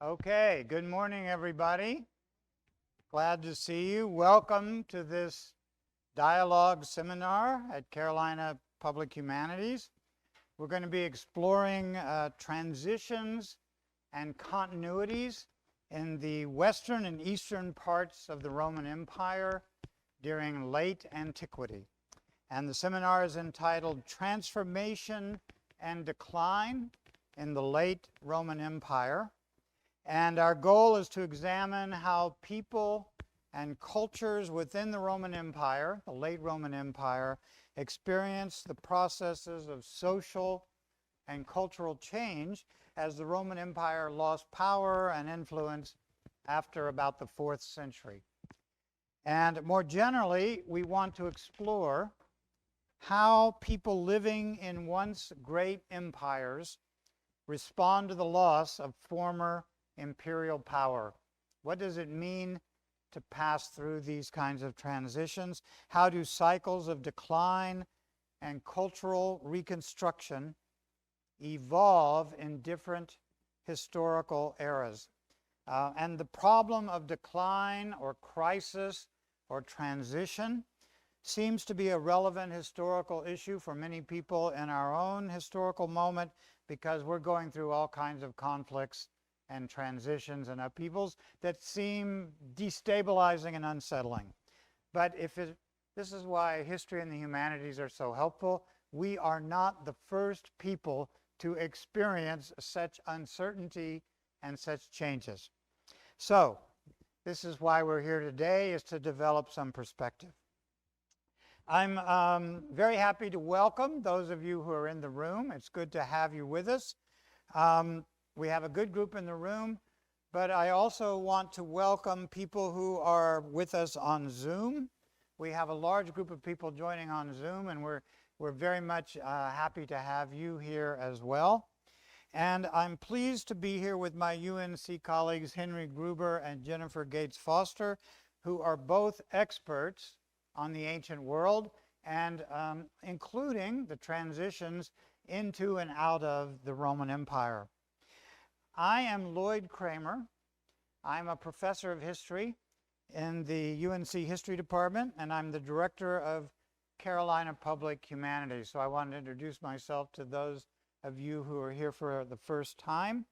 Okay, good morning, everybody. Glad to see you. Welcome to this dialogue seminar at Carolina Public Humanities. We're going to be exploring transitions and continuities in the western and eastern parts of the Roman Empire during late antiquity. And the seminar is entitled Transformation and Decline in the Late Roman Empire. And our goal is to examine how people and cultures within the Roman Empire, the late Roman Empire, experienced the processes of social and cultural change as the Roman Empire lost power and influence after about the 4th century. And more generally, we want to explore how people living in once great empires respond to the loss of former imperial power. What does it mean to pass through these kinds of transitions? How do cycles of decline and cultural reconstruction evolve in different historical eras? And the problem of decline or crisis or transition seems to be a relevant historical issue for many people in our own historical moment because we're going through all kinds of conflicts and transitions and upheavals that seem destabilizing and unsettling. But this is why history and the humanities are so helpful. We are not the first people to experience such uncertainty and such changes. So this is why we're here today, is to develop some perspective. I'm very happy to welcome those of you who are in the room. It's good to have you with us. We have a good group in the room, but I also want to welcome people who are with us on Zoom. We have a large group of people joining on Zoom, and we're very much happy to have you here as well. And I'm pleased to be here with my UNC colleagues Henry Gruber and Jennifer Gates Foster, who are both experts on the ancient world and including the transitions into and out of the Roman Empire. I am Lloyd Kramer. I'm a professor of history in the UNC History Department, and I'm the director of Carolina Public Humanities. So I wanted to introduce myself to those of you who are here for the first time.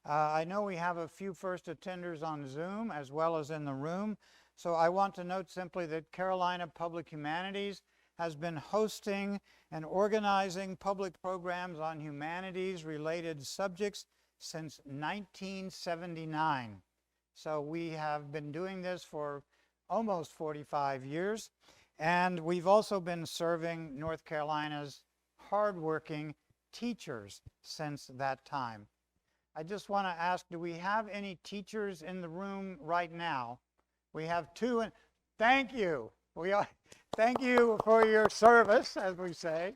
I know we have a few first attenders on Zoom as well as in the room. So I want to note simply that Carolina Public Humanities has been hosting and organizing public programs on humanities-related subjects since 1979. So we have been doing this for almost 45 years. And we've also been serving North Carolina's hardworking teachers since that time. I just want to ask, do we have any teachers in the room right now? We have two, and thank you. Thank you for your service, as we say.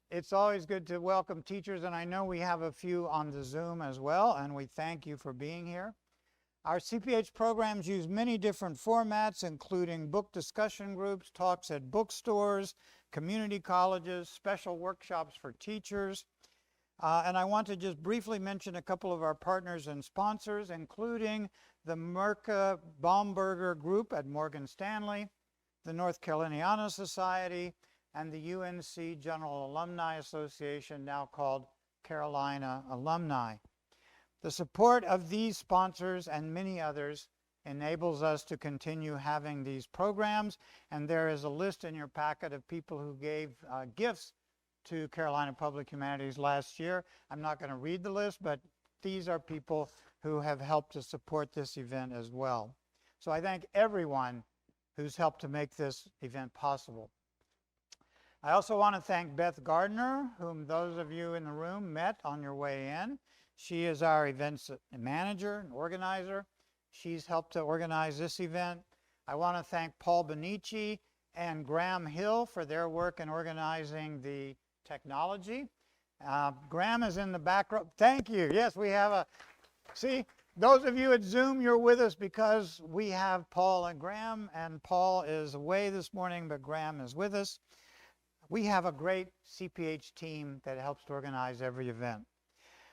It's always good to welcome teachers, and I know we have a few on the Zoom as well, and we thank you for being here. Our CPH programs use many different formats, including book discussion groups, talks at bookstores, community colleges, special workshops for teachers. And I want to just briefly mention a couple of our partners and sponsors, including the Mirka Baumberger Group at Morgan Stanley, the North Caroliniana Society, and the UNC General Alumni Association, now called Carolina Alumni. The support of these sponsors and many others enables us to continue having these programs, and there is a list in your packet of people who gave gifts to Carolina Public Humanities last year. I'm not going to read the list, but these are people who have helped to support this event as well. So I thank everyone who's helped to make this event possible. I also want to thank Beth Gardner, whom those of you in the room met on your way in. She is our events manager and organizer. She's helped to organize this event. I want to thank Paul Benici and Graham Hill for their work in organizing the technology. Graham is in the back row. Thank you. Yes, we have a, see, those of you at Zoom, you're with us because we have Paul and Graham, and Paul is away this morning, but Graham is with us. We have a great CPH team that helps to organize every event.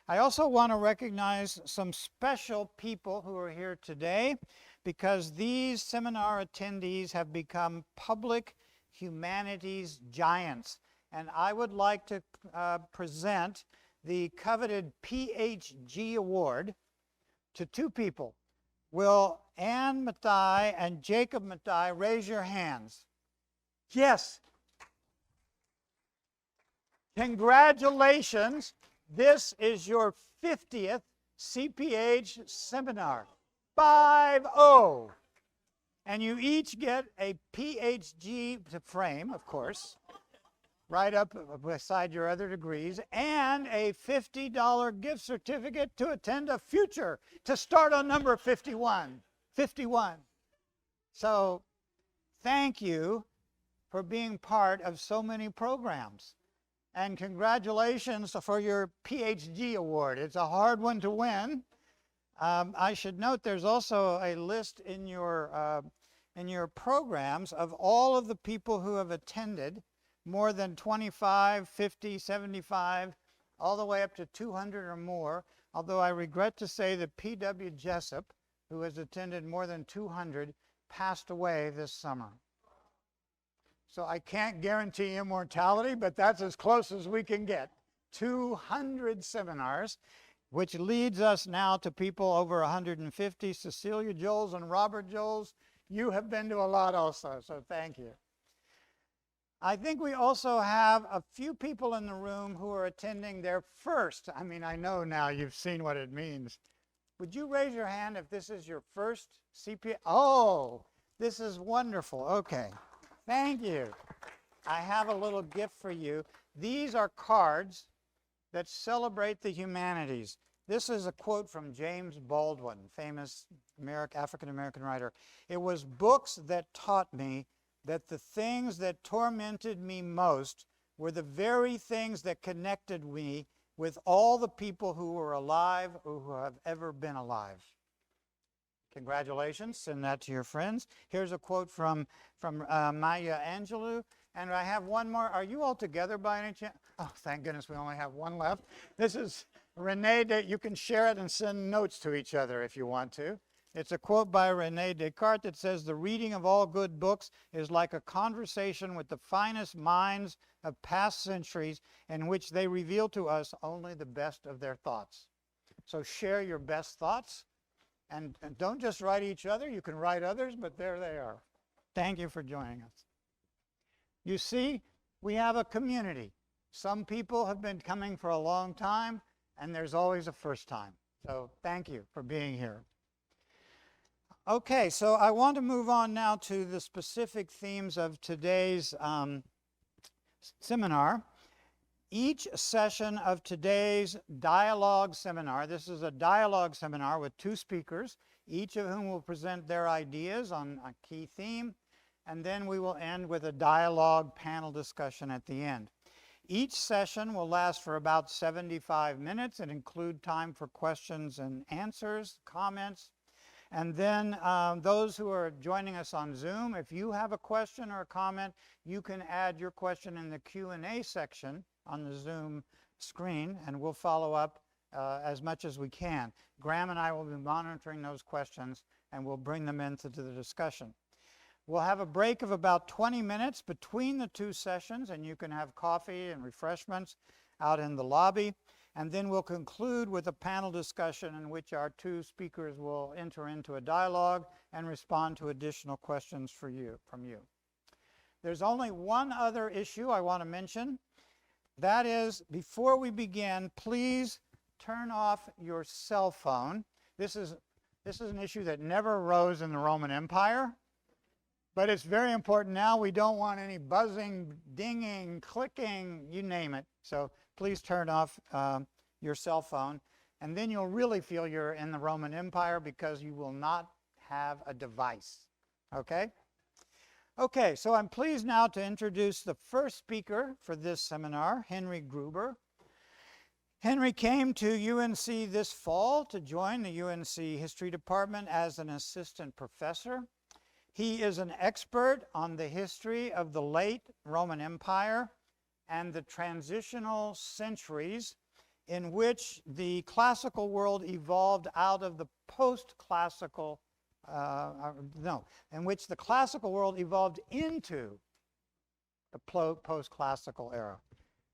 I also want to recognize some special people who are here today because these seminar attendees have become public humanities giants. And I would like to present the coveted PhD award to two people. Will Ann Mathai and Jacob Mathai raise your hands? Yes. Congratulations. This is your 50th CPH seminar. 5-0. And you each get a PhD to frame, of course, right up beside your other degrees, and a $50 gift certificate to attend a future, to start on number 51. 51. So thank you for being part of so many programs. And congratulations for your PhD award. It's a hard one to win. I should note there's also a list in your programs of all of the people who have attended, more than 25, 50, 75, all the way up to 200 or more, although I regret to say that P.W. Jessup, who has attended more than 200, passed away this summer. So I can't guarantee immortality, but that's as close as we can get. 200 seminars, which leads us now to people over 150. Cecilia Joels and Robert Joels, you have been to a lot also, so thank you. I think we also have a few people in the room who are attending their first. I mean, I know now you've seen what it means. Would you raise your hand if this is your first CPA? Oh, this is wonderful. Okay. Thank you. I have a little gift for you. These are cards that celebrate the humanities. This is a quote from James Baldwin, famous African-American writer. It was books that taught me that the things that tormented me most were the very things that connected me with all the people who were alive or who have ever been alive. Congratulations. Send that to your friends. Here's a quote from Maya Angelou. And I have one more. Are you all together by any chance? Oh, thank goodness we only have one left. This is René. You can share it and send notes to each other if you want to. It's a quote by René Descartes that says, "The reading of all good books is like a conversation with the finest minds of past centuries in which they reveal to us only the best of their thoughts." So share your best thoughts. And don't just write each other. You can write others, but there they are. Thank you for joining us. You see, we have a community. Some people have been coming for a long time, and there's always a first time. So thank you for being here. Okay, so I want to move on now to the specific themes of today's seminar. Each session of today's dialogue seminar, this is a dialogue seminar with two speakers, each of whom will present their ideas on a key theme, and then we will end with a dialogue panel discussion at the end. Each session will last for about 75 minutes and include time for questions and answers, comments. And then those who are joining us on Zoom, if you have a question or a comment, you can add your question in the Q&A section on the Zoom screen, and we'll follow up as much as we can. Graham and I will be monitoring those questions, and we'll bring them into the discussion. We'll have a break of about 20 minutes between the two sessions, and you can have coffee and refreshments out in the lobby. And then we'll conclude with a panel discussion in which our two speakers will enter into a dialogue and respond to additional questions from you. There's only one other issue I want to mention. That is, before we begin, please turn off your cell phone. This is an issue that never arose in the Roman Empire, but it's very important now. We don't want any buzzing, dinging, clicking, you name it. So please turn off your cell phone, and then you'll really feel you're in the Roman Empire because you will not have a device. Okay? Okay, so I'm pleased now to introduce the first speaker for this seminar, Henry Gruber. Henry came to UNC this fall to join the UNC History Department as an assistant professor. He is an expert on the history of the late Roman Empire and the transitional centuries in which the classical world evolved out of the post-classical, in which the classical world evolved into the post-classical era.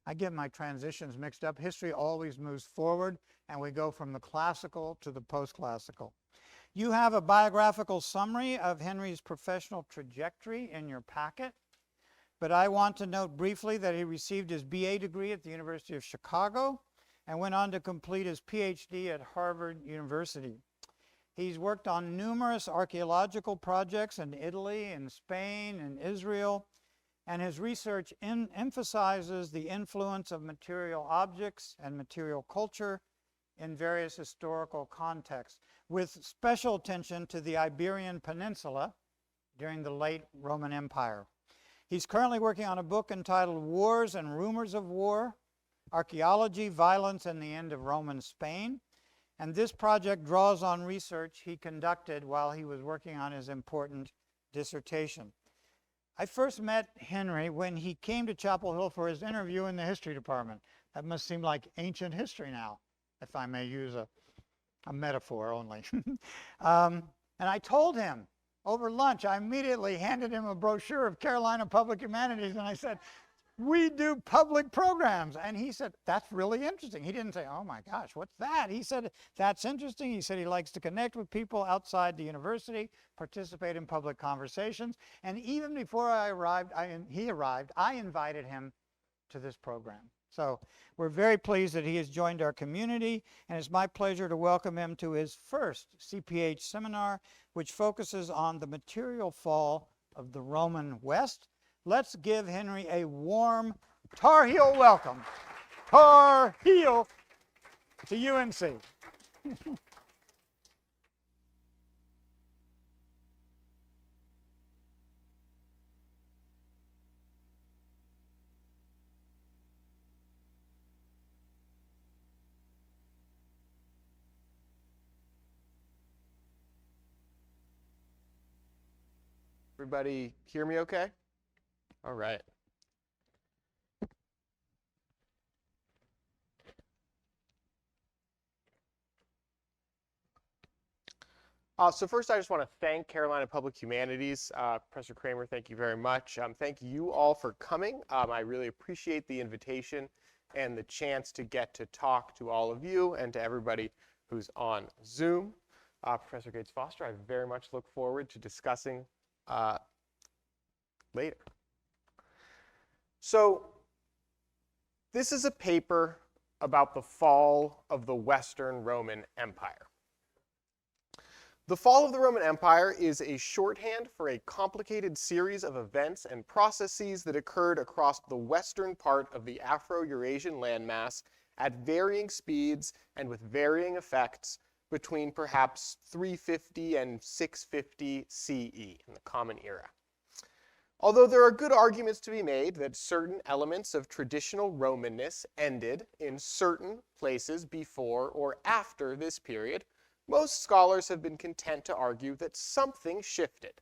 I get my transitions mixed up. History always moves forward, and we go from the classical to the post-classical. You have a biographical summary of Henry's professional trajectory in your packet, but I want to note briefly that he received his BA degree at the University of Chicago and went on to complete his PhD at Harvard University. He's worked on numerous archaeological projects in Italy, in Spain, and Israel, and his research emphasizes the influence of material objects and material culture in various historical contexts, with special attention to the Iberian Peninsula during the late Roman Empire. He's currently working on a book entitled Wars and Rumors of War, Archaeology, Violence, and the End of Roman Spain. And this project draws on research he conducted while he was working on his important dissertation. I first met Henry when he came to Chapel Hill for his interview in the history department. That must seem like ancient history now, if I may use a metaphor only. And I told him over lunch, I immediately handed him a brochure of Carolina Public Humanities, and I said, we do public programs. And he said, that's really interesting. He didn't say, oh my gosh, what's that? He said, that's interesting. He said he likes to connect with people outside the university, participate in public conversations. And even before he arrived, I invited him to this program. So we're very pleased that he has joined our community, and it's my pleasure to welcome him to his first CPH seminar, which focuses on the material fall of the Roman West. Let's give Henry a warm Tar Heel welcome. Tar Heel to UNC. Everybody hear me okay? All right. So first, I just want to thank Carolina Public Humanities. Professor Kramer, thank you very much. Thank you all for coming. I really appreciate the invitation and the chance to get to talk to all of you and to everybody who's on Zoom. Professor Gates Foster, I very much look forward to discussing later. So this is a paper about the fall of the Western Roman Empire. The fall of the Roman Empire is a shorthand for a complicated series of events and processes that occurred across the western part of the Afro-Eurasian landmass at varying speeds and with varying effects between perhaps 350 and 650 CE in the Common Era. Although there are good arguments to be made that certain elements of traditional Romanness ended in certain places before or after this period, most scholars have been content to argue that something shifted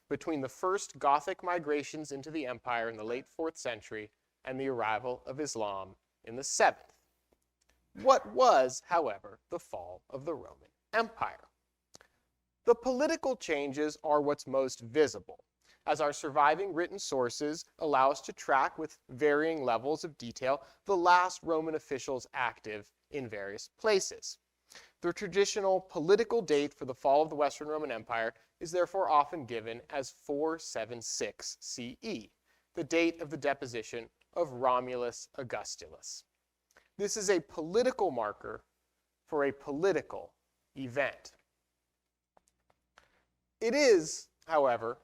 between the first Gothic migrations into the empire in the late 4th century and the arrival of Islam in the 7th. What was, however, the fall of the Roman Empire? The political changes are what's most visible, as our surviving written sources allow us to track with varying levels of detail the last Roman officials active in various places. The traditional political date for the fall of the Western Roman Empire is therefore often given as 476 CE, the date of the deposition of Romulus Augustulus. This is a political marker for a political event. It is, however,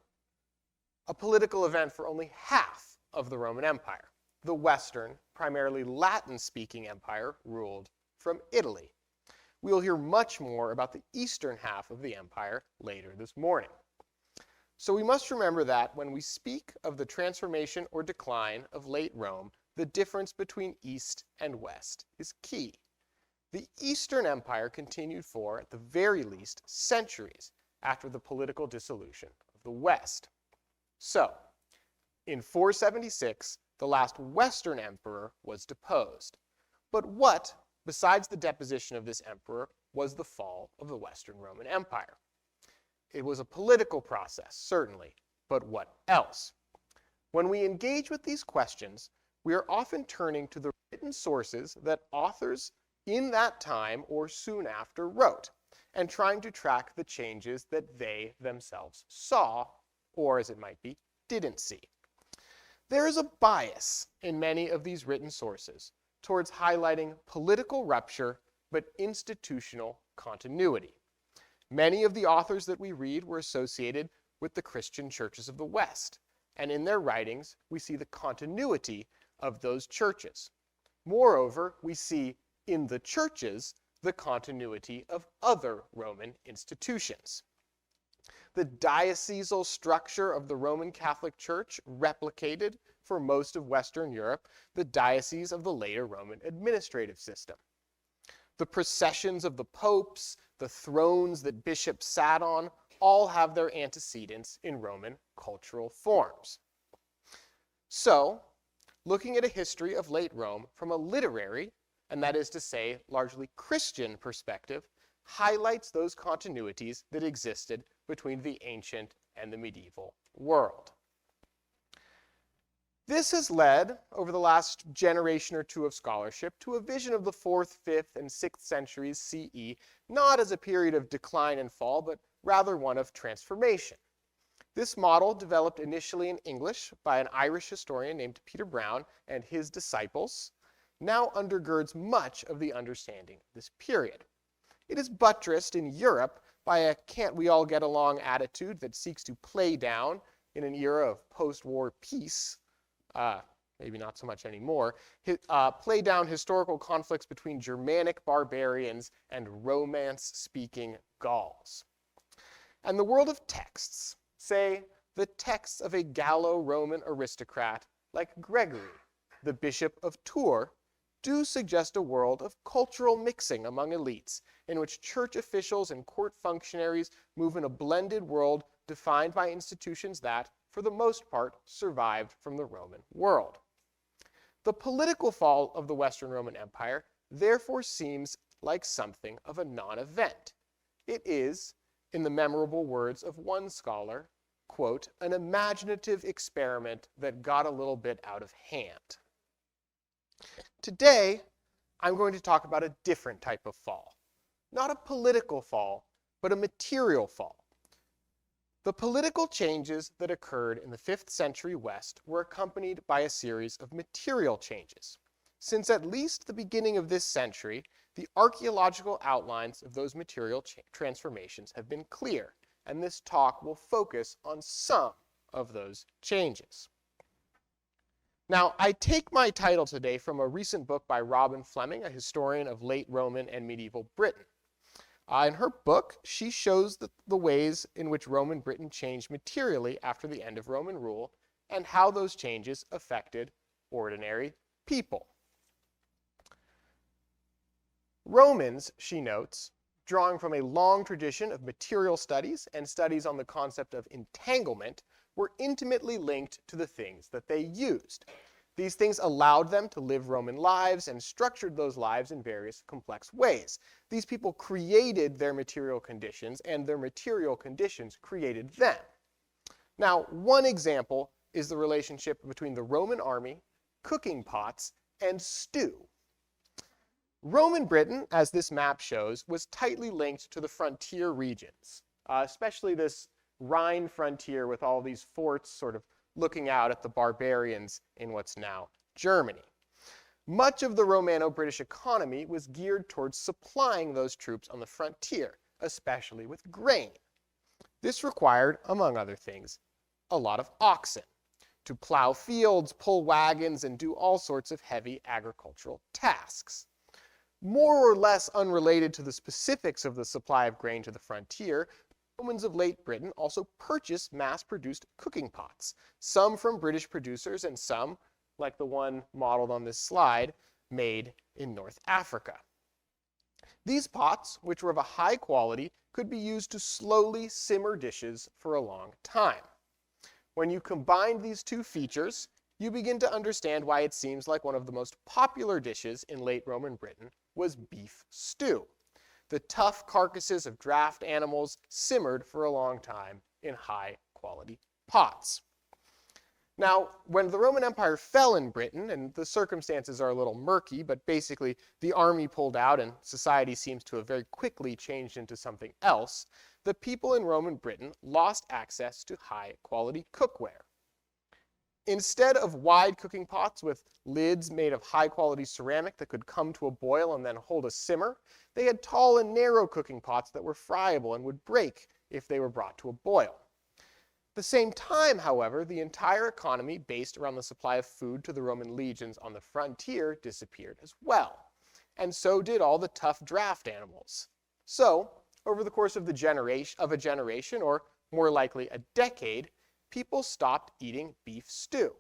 a political event for only half of the Roman Empire. The Western, primarily Latin-speaking empire ruled from Italy. We'll hear much more about the eastern half of the empire later this morning. So we must remember that when we speak of the transformation or decline of late Rome, the difference between East and West is key. The Eastern Empire continued for, at the very least, centuries after the political dissolution of the West. So, in 476, the last Western emperor was deposed. But what besides the deposition of this emperor, was the fall of the Western Roman Empire. It was a political process, certainly, but what else? When we engage with these questions, we are often turning to the written sources that authors in that time or soon after wrote, and trying to track the changes that they themselves saw, or as it might be, didn't see. There is a bias in many of these written sources towards highlighting political rupture but institutional continuity. Many of the authors that we read were associated with the Christian churches of the West, and in their writings we see the continuity of those churches. Moreover, we see in the churches the continuity of other Roman institutions. The diocesal structure of the Roman Catholic Church replicated, for most of Western Europe, the diocese of the later Roman administrative system. The processions of the popes, the thrones that bishops sat on, all have their antecedents in Roman cultural forms. So, looking at a history of late Rome from a literary, and that is to say, largely Christian perspective, highlights those continuities that existed between the ancient and the medieval world. This has led, over the last generation or two of scholarship, to a vision of the 4th, 5th, and 6th centuries CE, not as a period of decline and fall, but rather one of transformation. This model, developed initially in English by an Irish historian named Peter Brown and his disciples, now undergirds much of the understanding of this period. It is buttressed in Europe by a can't-we-all-get-along attitude that seeks to play down, in an era of post-war peace, maybe not so much anymore, play down historical conflicts between Germanic barbarians and Romance-speaking Gauls. And the world of texts, say the texts of a Gallo-Roman aristocrat like Gregory, the Bishop of Tours, do suggest a world of cultural mixing among elites, in which church officials and court functionaries move in a blended world defined by institutions that, for the most part, survived from the Roman world. The political fall of the Western Roman Empire therefore seems like something of a non-event. It is, in the memorable words of one scholar, quote, an imaginative experiment that got a little bit out of hand. Today, I'm going to talk about a different type of fall. Not a political fall, but a material fall. The political changes that occurred in the 5th century West were accompanied by a series of material changes. Since at least the beginning of this century, the archaeological outlines of those material transformations have been clear, and this talk will focus on some of those changes. Now, I take my title today from a recent book by Robin Fleming, a historian of late Roman and medieval Britain. In her book, she shows the ways in which Roman Britain changed materially after the end of Roman rule and how those changes affected ordinary people. Romans, she notes, drawing from a long tradition of material studies and studies on the concept of entanglement, were intimately linked to the things that they used. These things allowed them to live Roman lives and structured those lives in various complex ways. These people created their material conditions, and their material conditions created them. Now, one example is the relationship between the Roman army, cooking pots, and stew. Roman Britain, as this map shows, was tightly linked to the frontier regions, especially this Rhine frontier with all these forts sort of looking out at the barbarians in what's now Germany. Much of the Romano-British economy was geared towards supplying those troops on the frontier, especially with grain. This required, among other things, a lot of oxen to plow fields, pull wagons, and do all sorts of heavy agricultural tasks. More or less unrelated to the specifics of the supply of grain to the frontier, Romans of late Britain also purchased mass-produced cooking pots, some from British producers and some, like the one modeled on this slide, made in North Africa. These pots, which were of a high quality, could be used to slowly simmer dishes for a long time. When you combine these two features, you begin to understand why it seems like one of the most popular dishes in late Roman Britain was beef stew. The tough carcasses of draft animals simmered for a long time in high-quality pots. Now, when the Roman Empire fell in Britain, and the circumstances are a little murky, but basically the army pulled out and society seems to have very quickly changed into something else, the people in Roman Britain lost access to high-quality cookware. Instead of wide cooking pots with lids made of high-quality ceramic that could come to a boil and then hold a simmer, they had tall and narrow cooking pots that were friable and would break if they were brought to a boil. At the same time, however, the entire economy based around the supply of food to the Roman legions on the frontier disappeared as well, and so did all the tough draft animals. So, over the course of a generation, or more likely a decade, people stopped eating beef stew.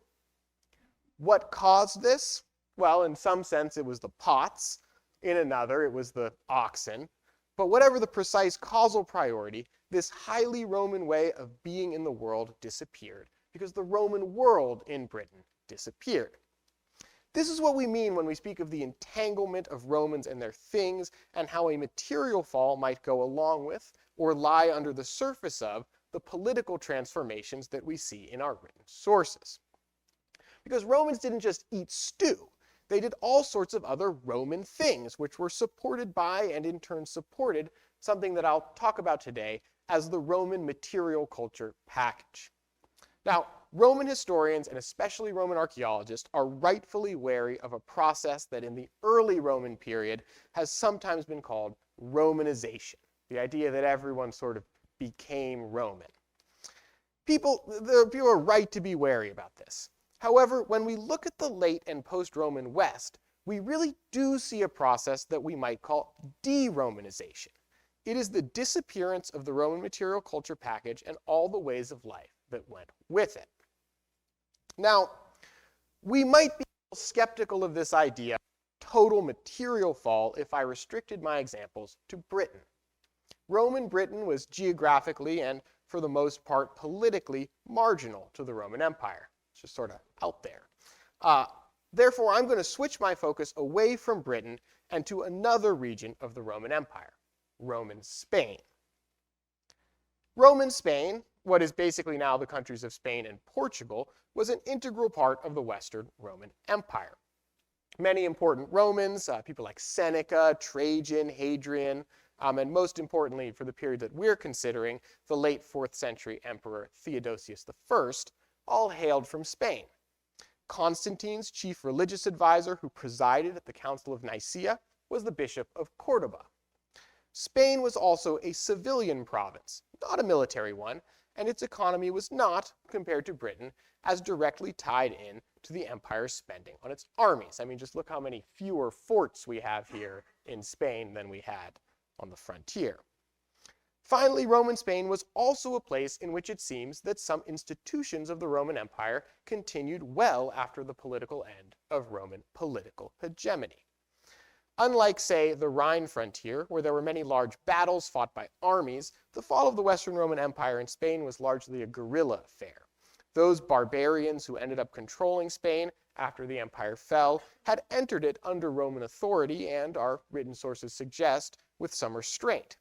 What caused this? Well, in some sense it was the pots, in another it was the oxen, but whatever the precise causal priority, this highly Roman way of being in the world disappeared because the Roman world in Britain disappeared. This is what we mean when we speak of the entanglement of Romans and their things and how a material fall might go along with or lie under the surface of the political transformations that we see in our written sources. Because Romans didn't just eat stew. They did all sorts of other Roman things which were supported by and in turn supported something that I'll talk about today as the Roman material culture package. Now, Roman historians and especially Roman archaeologists are rightfully wary of a process that in the early Roman period has sometimes been called Romanization, the idea that everyone sort of became Roman. People are right to be wary about this. However, when we look at the late and post-Roman West, we really do see a process that we might call de-Romanization. It is the disappearance of the Roman material culture package and all the ways of life that went with it. Now, we might be skeptical of this idea of total material fall if I restricted my examples to Britain. Roman Britain was geographically and, for the most part, politically marginal to the Roman Empire. It's just sort of out there. Therefore, I'm going to switch my focus away from Britain and to another region of the Roman Empire, Roman Spain. Roman Spain, what is basically now the countries of Spain and Portugal, was an integral part of the Western Roman Empire. Many important Romans, people like Seneca, Trajan, Hadrian, and most importantly for the period that we're considering, the late 4th century Emperor Theodosius I, all hailed from Spain. Constantine's chief religious advisor who presided at the Council of Nicaea was the Bishop of Cordoba. Spain was also a civilian province, not a military one, and its economy was not, compared to Britain, as directly tied in to the empire's spending on its armies. I mean, just look how many fewer forts we have here in Spain than we had on the frontier. Finally, Roman Spain was also a place in which it seems that some institutions of the Roman Empire continued well after the political end of Roman political hegemony. Unlike, say, the Rhine frontier, where there were many large battles fought by armies, the fall of the Western Roman Empire in Spain was largely a guerrilla affair. Those barbarians who ended up controlling Spain after the empire fell had entered it under Roman authority and, our written sources suggest, with some restraint.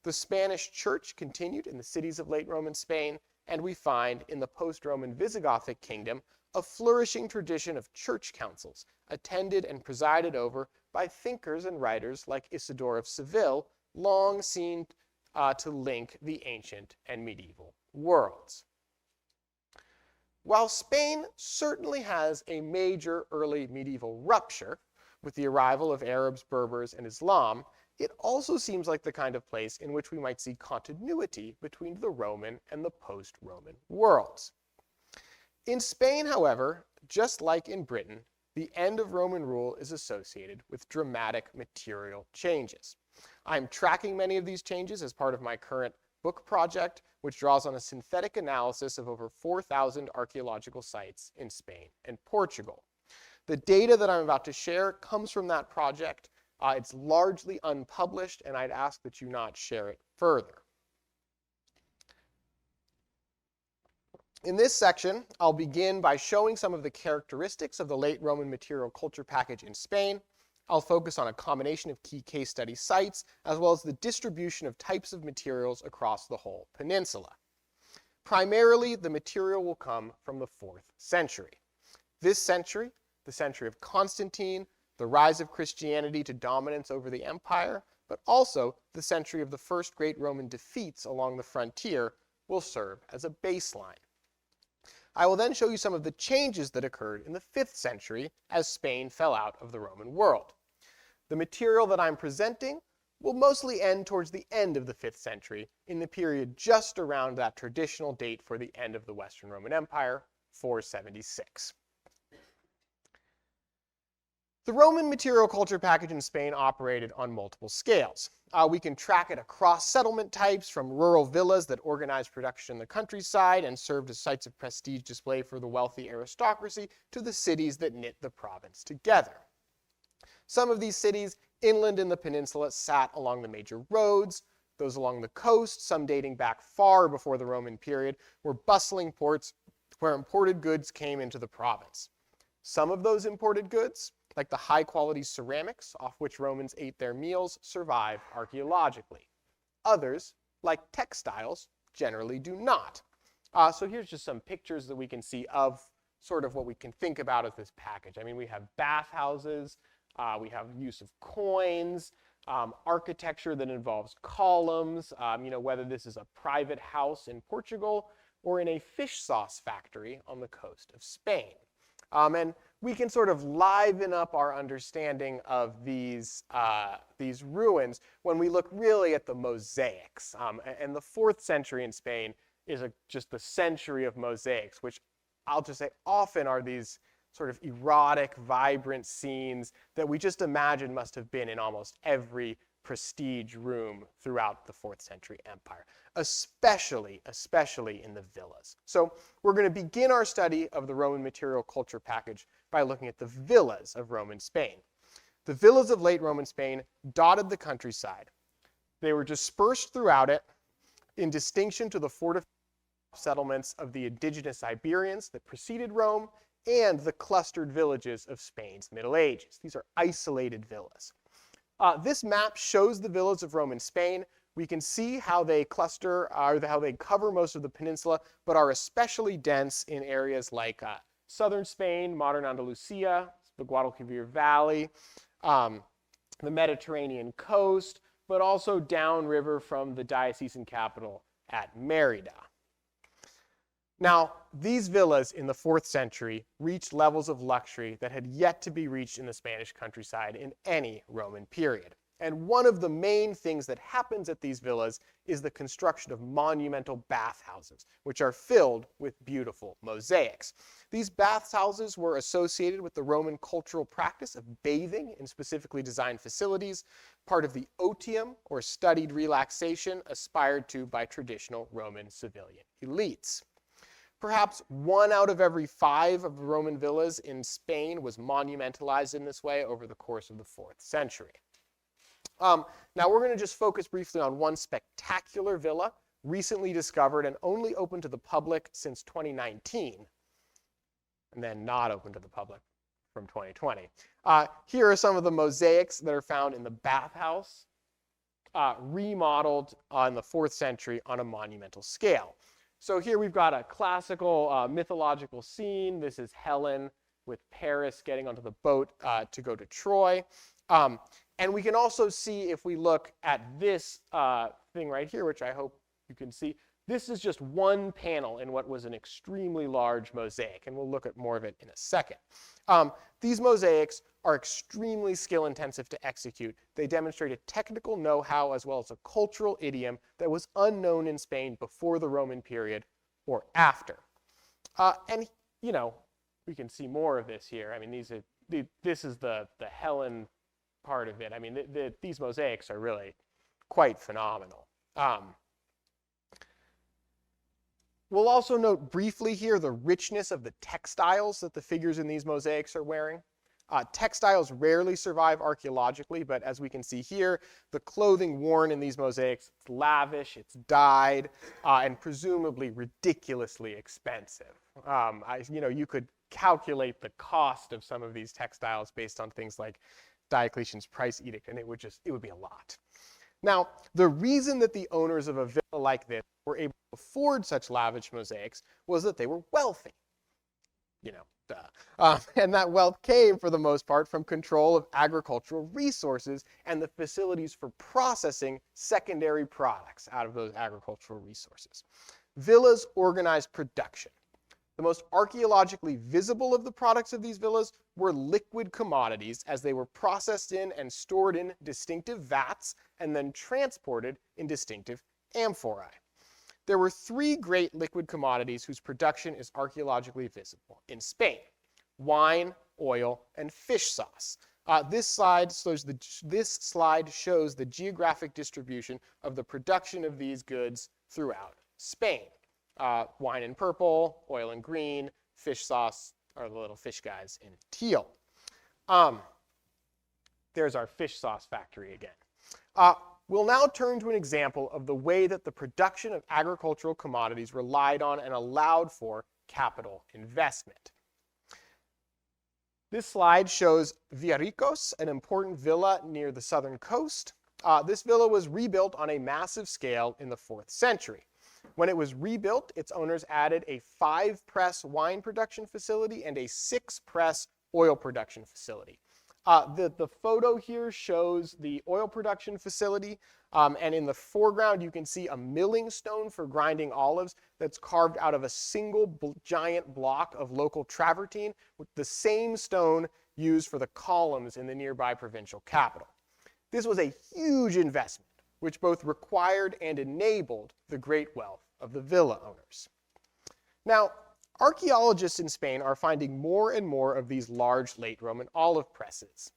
The Spanish church continued in the cities of late Roman Spain, and we find in the post-Roman Visigothic kingdom a flourishing tradition of church councils, attended and presided over by thinkers and writers like Isidore of Seville, long seen to link the ancient and medieval worlds. While Spain certainly has a major early medieval rupture with the arrival of Arabs, Berbers, and Islam, it also seems like the kind of place in which we might see continuity between the Roman and the post-Roman worlds. In Spain, however, just like in Britain, the end of Roman rule is associated with dramatic material changes. I'm tracking many of these changes as part of my current book project, which draws on a synthetic analysis of over 4,000 archaeological sites in Spain and Portugal. The data that I'm about to share comes from that project. It's largely unpublished, and I'd ask that you not share it further. In this section, I'll begin by showing some of the characteristics of the late Roman material culture package in Spain, I'll focus on a combination of key case study sites, as well as the distribution of types of materials across the whole peninsula. Primarily, the material will come from the 4th century. This century, the century of Constantine, the rise of Christianity to dominance over the empire, but also the century of the first great Roman defeats along the frontier, will serve as a baseline. I will then show you some of the changes that occurred in the 5th century as Spain fell out of the Roman world. The material that I'm presenting will mostly end towards the end of the 5th century, in the period just around that traditional date for the end of the Western Roman Empire, 476. The Roman material culture package in Spain operated on multiple scales. We can track it across settlement types, from rural villas that organized production in the countryside and served as sites of prestige display for the wealthy aristocracy, to the cities that knit the province together. Some of these cities inland in the peninsula sat along the major roads. Those along the coast, some dating back far before the Roman period, were bustling ports where imported goods came into the province. Some of those imported goods, like the high-quality ceramics off which Romans ate their meals, survive archaeologically. Others, like textiles, generally do not. So here's just some pictures that we can see of sort of what we can think about as this package. I mean, we have bathhouses, we have use of coins, architecture that involves columns, whether this is a private house in Portugal or in a fish sauce factory on the coast of Spain. And we can sort of liven up our understanding of these ruins when we look really at the mosaics. And the 4th century in Spain is just the century of mosaics, which I'll just say often are these sort of erotic, vibrant scenes that we just imagine must have been in almost every prestige room throughout the 4th century empire, especially in the villas. So we're going to begin our study of the Roman material culture package by looking at the villas of Roman Spain. The villas of late Roman Spain dotted the countryside. They were dispersed throughout it in distinction to the fortified settlements of the indigenous Iberians that preceded Rome and the clustered villages of Spain's Middle Ages. These are isolated villas. This map shows the villas of Roman Spain. We can see how they cluster, or how they cover most of the peninsula, but are especially dense in areas like southern Spain, modern Andalusia, the Guadalquivir Valley, the Mediterranean coast, but also downriver from the diocesan capital at Merida. Now, these villas in the 4th century reached levels of luxury that had yet to be reached in the Spanish countryside in any Roman period. And one of the main things that happens at these villas is the construction of monumental bathhouses, which are filled with beautiful mosaics. These bathhouses were associated with the Roman cultural practice of bathing in specifically designed facilities, part of the otium, or studied relaxation, aspired to by traditional Roman civilian elites. Perhaps 1 out of every 5 of the Roman villas in Spain was monumentalized in this way over the course of the 4th century. Now we're going to just focus briefly on one spectacular villa, recently discovered and only open to the public since 2019, and then not open to the public from 2020. Here are some of the mosaics that are found in the bathhouse, remodeled in the 4th century on a monumental scale. So here we've got a classical mythological scene. This is Helen with Paris getting onto the boat to go to Troy. And we can also see, if we look at this thing right here, which I hope you can see, this is just one panel in what was an extremely large mosaic, and we'll look at more of it in a second. These mosaics are extremely skill-intensive to execute. They demonstrate a technical know-how as well as a cultural idiom that was unknown in Spain before the Roman period or after. And, we can see more of this here. I mean, this is the Helen part of it. I mean, these mosaics are really quite phenomenal. We'll also note briefly here the richness of the textiles that the figures in these mosaics are wearing. Textiles rarely survive archaeologically, but as we can see here, the clothing worn in these mosaics is lavish, it's dyed, and presumably ridiculously expensive. You could calculate the cost of some of these textiles based on things like Diocletian's price edict, and it would be a lot. Now, the reason that the owners of a villa like this were able to afford such lavish mosaics was that they were wealthy. You know, duh. And that wealth came, for the most part, from control of agricultural resources and the facilities for processing secondary products out of those agricultural resources. Villas organized production. The most archaeologically visible of the products of these villas were liquid commodities, as they were processed in and stored in distinctive vats and then transported in distinctive amphorae. There were three great liquid commodities whose production is archaeologically visible in Spain: wine, oil, and fish sauce. This slide shows the geographic distribution of the production of these goods throughout Spain. Wine in purple, oil in green, fish sauce are the little fish guys in teal. There's our fish sauce factory again. We'll now turn to an example of the way that the production of agricultural commodities relied on and allowed for capital investment. This slide shows Villaricos, an important villa near the southern coast. This villa was rebuilt on a massive scale in the 4th century. When it was rebuilt, its owners added a 5-press wine production facility and a 6-press oil production facility. The photo here shows the oil production facility, and in the foreground you can see a milling stone for grinding olives that's carved out of a single giant block of local travertine, with the same stone used for the columns in the nearby provincial capital. This was a huge investment, which both required and enabled the great wealth of the villa owners. Now, archaeologists in Spain are finding more and more of these large late Roman olive presses.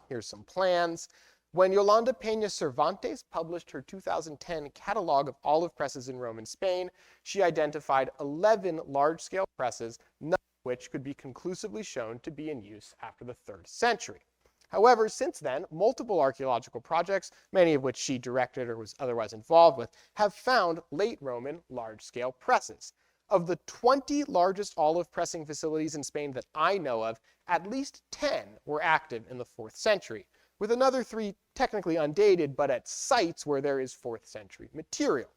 Here's some plans. When Yolanda Peña Cervantes published her 2010 catalog of olive presses in Roman Spain, she identified 11 large-scale presses, none of which could be conclusively shown to be in use after the 3rd century. However, since then, multiple archaeological projects, many of which she directed or was otherwise involved with, have found late Roman large-scale presses. Of the 20 largest olive pressing facilities in Spain that I know of, at least 10 were active in the 4th century, with another 3 technically undated, but at sites where there is 4th century material.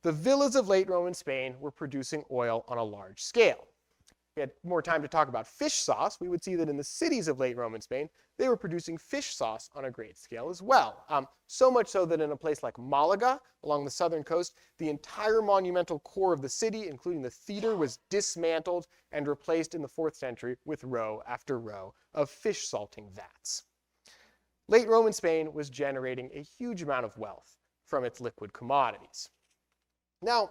The villas of late Roman Spain were producing oil on a large scale. If we had more time to talk about fish sauce, we would see that in the cities of late Roman Spain, they were producing fish sauce on a great scale as well. So much so that in a place like Malaga, along the southern coast, the entire monumental core of the city, including the theater, was dismantled and replaced in the 4th century with row after row of fish salting vats. Late Roman Spain was generating a huge amount of wealth from its liquid commodities. Now,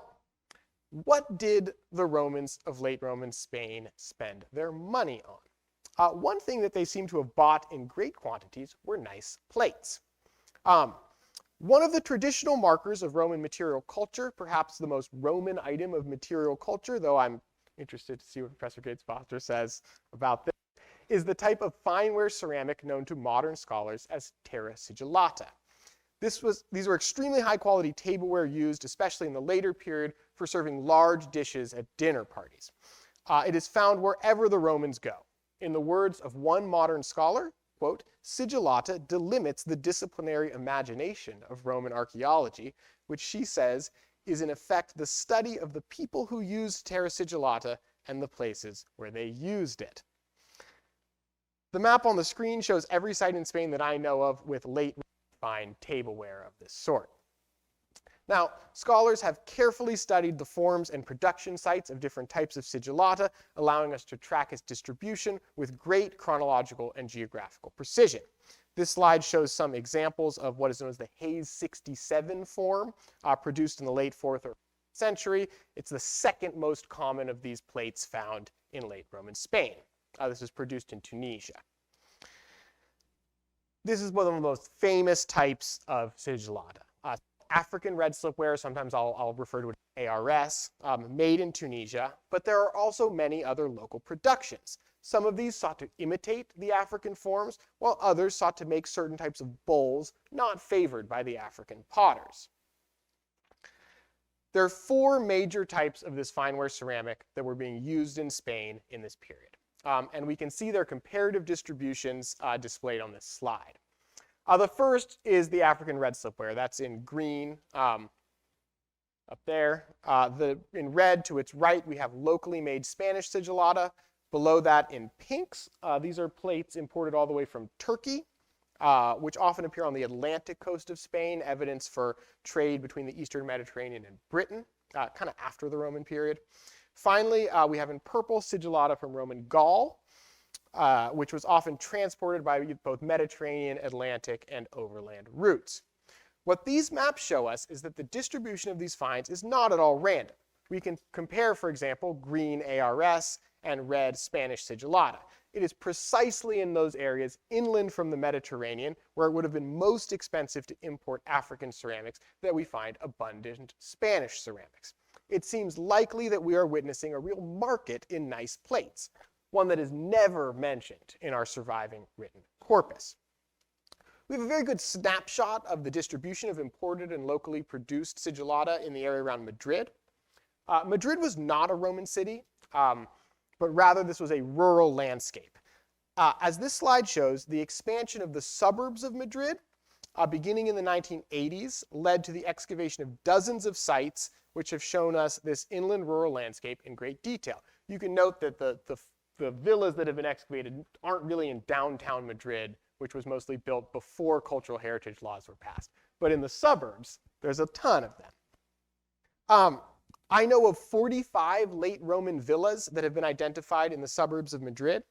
what did the Romans of late Roman Spain spend their money on? One thing that they seem to have bought in great quantities were nice plates. One of the traditional markers of Roman material culture, perhaps the most Roman item of material culture, though I'm interested to see what Professor Gates Foster says about this, is the type of fineware ceramic known to modern scholars as terra sigillata. These were extremely high-quality tableware used, especially in the later period, for serving large dishes at dinner parties. It is found wherever the Romans go. In the words of one modern scholar, quote, "Sigillata delimits the disciplinary imagination of Roman archaeology, which she says is in effect the study of the people who used terra sigillata and the places where they used it." The map on the screen shows every site in Spain that I know of with late fine tableware of this sort. Now, scholars have carefully studied the forms and production sites of different types of sigillata, allowing us to track its distribution with great chronological and geographical precision. This slide shows some examples of what is known as the Hayes 67 form, produced in the late 4th or 5th century. It's the second most common of these plates found in late Roman Spain. This is produced in Tunisia. This is one of the most famous types of sigillata. African red slipware, sometimes I'll refer to it as ARS, made in Tunisia, but there are also many other local productions. Some of these sought to imitate the African forms, while others sought to make certain types of bowls not favored by the African potters. There are 4 major types of this fineware ceramic that were being used in Spain in this period. and we can see their comparative distributions displayed on this slide. The first is the African red slipware. That's in green up there. In red to its right, we have locally made Spanish sigillata. Below that in pinks, these are plates imported all the way from Turkey, which often appear on the Atlantic coast of Spain, evidence for trade between the Eastern Mediterranean and Britain, kind of after the Roman period. Finally, we have in purple sigillata from Roman Gaul, which was often transported by both Mediterranean, Atlantic, and overland routes. What these maps show us is that the distribution of these finds is not at all random. We can compare, for example, green ARS and red Spanish sigillata. It is precisely in those areas inland from the Mediterranean, where it would have been most expensive to import African ceramics, that we find abundant Spanish ceramics. It seems likely that we are witnessing a real market in nice plates, one that is never mentioned in our surviving written corpus. We have a very good snapshot of the distribution of imported and locally produced sigillata in the area around Madrid. Madrid was not a Roman city, but rather this was a rural landscape. As this slide shows, the expansion of the suburbs of Madrid, beginning in the 1980s, led to the excavation of dozens of sites which have shown us this inland rural landscape in great detail. You can note that the villas that have been excavated aren't really in downtown Madrid, which was mostly built before cultural heritage laws were passed. But in the suburbs, there's a ton of them. I know of 45 late Roman villas that have been identified in the suburbs of Madrid.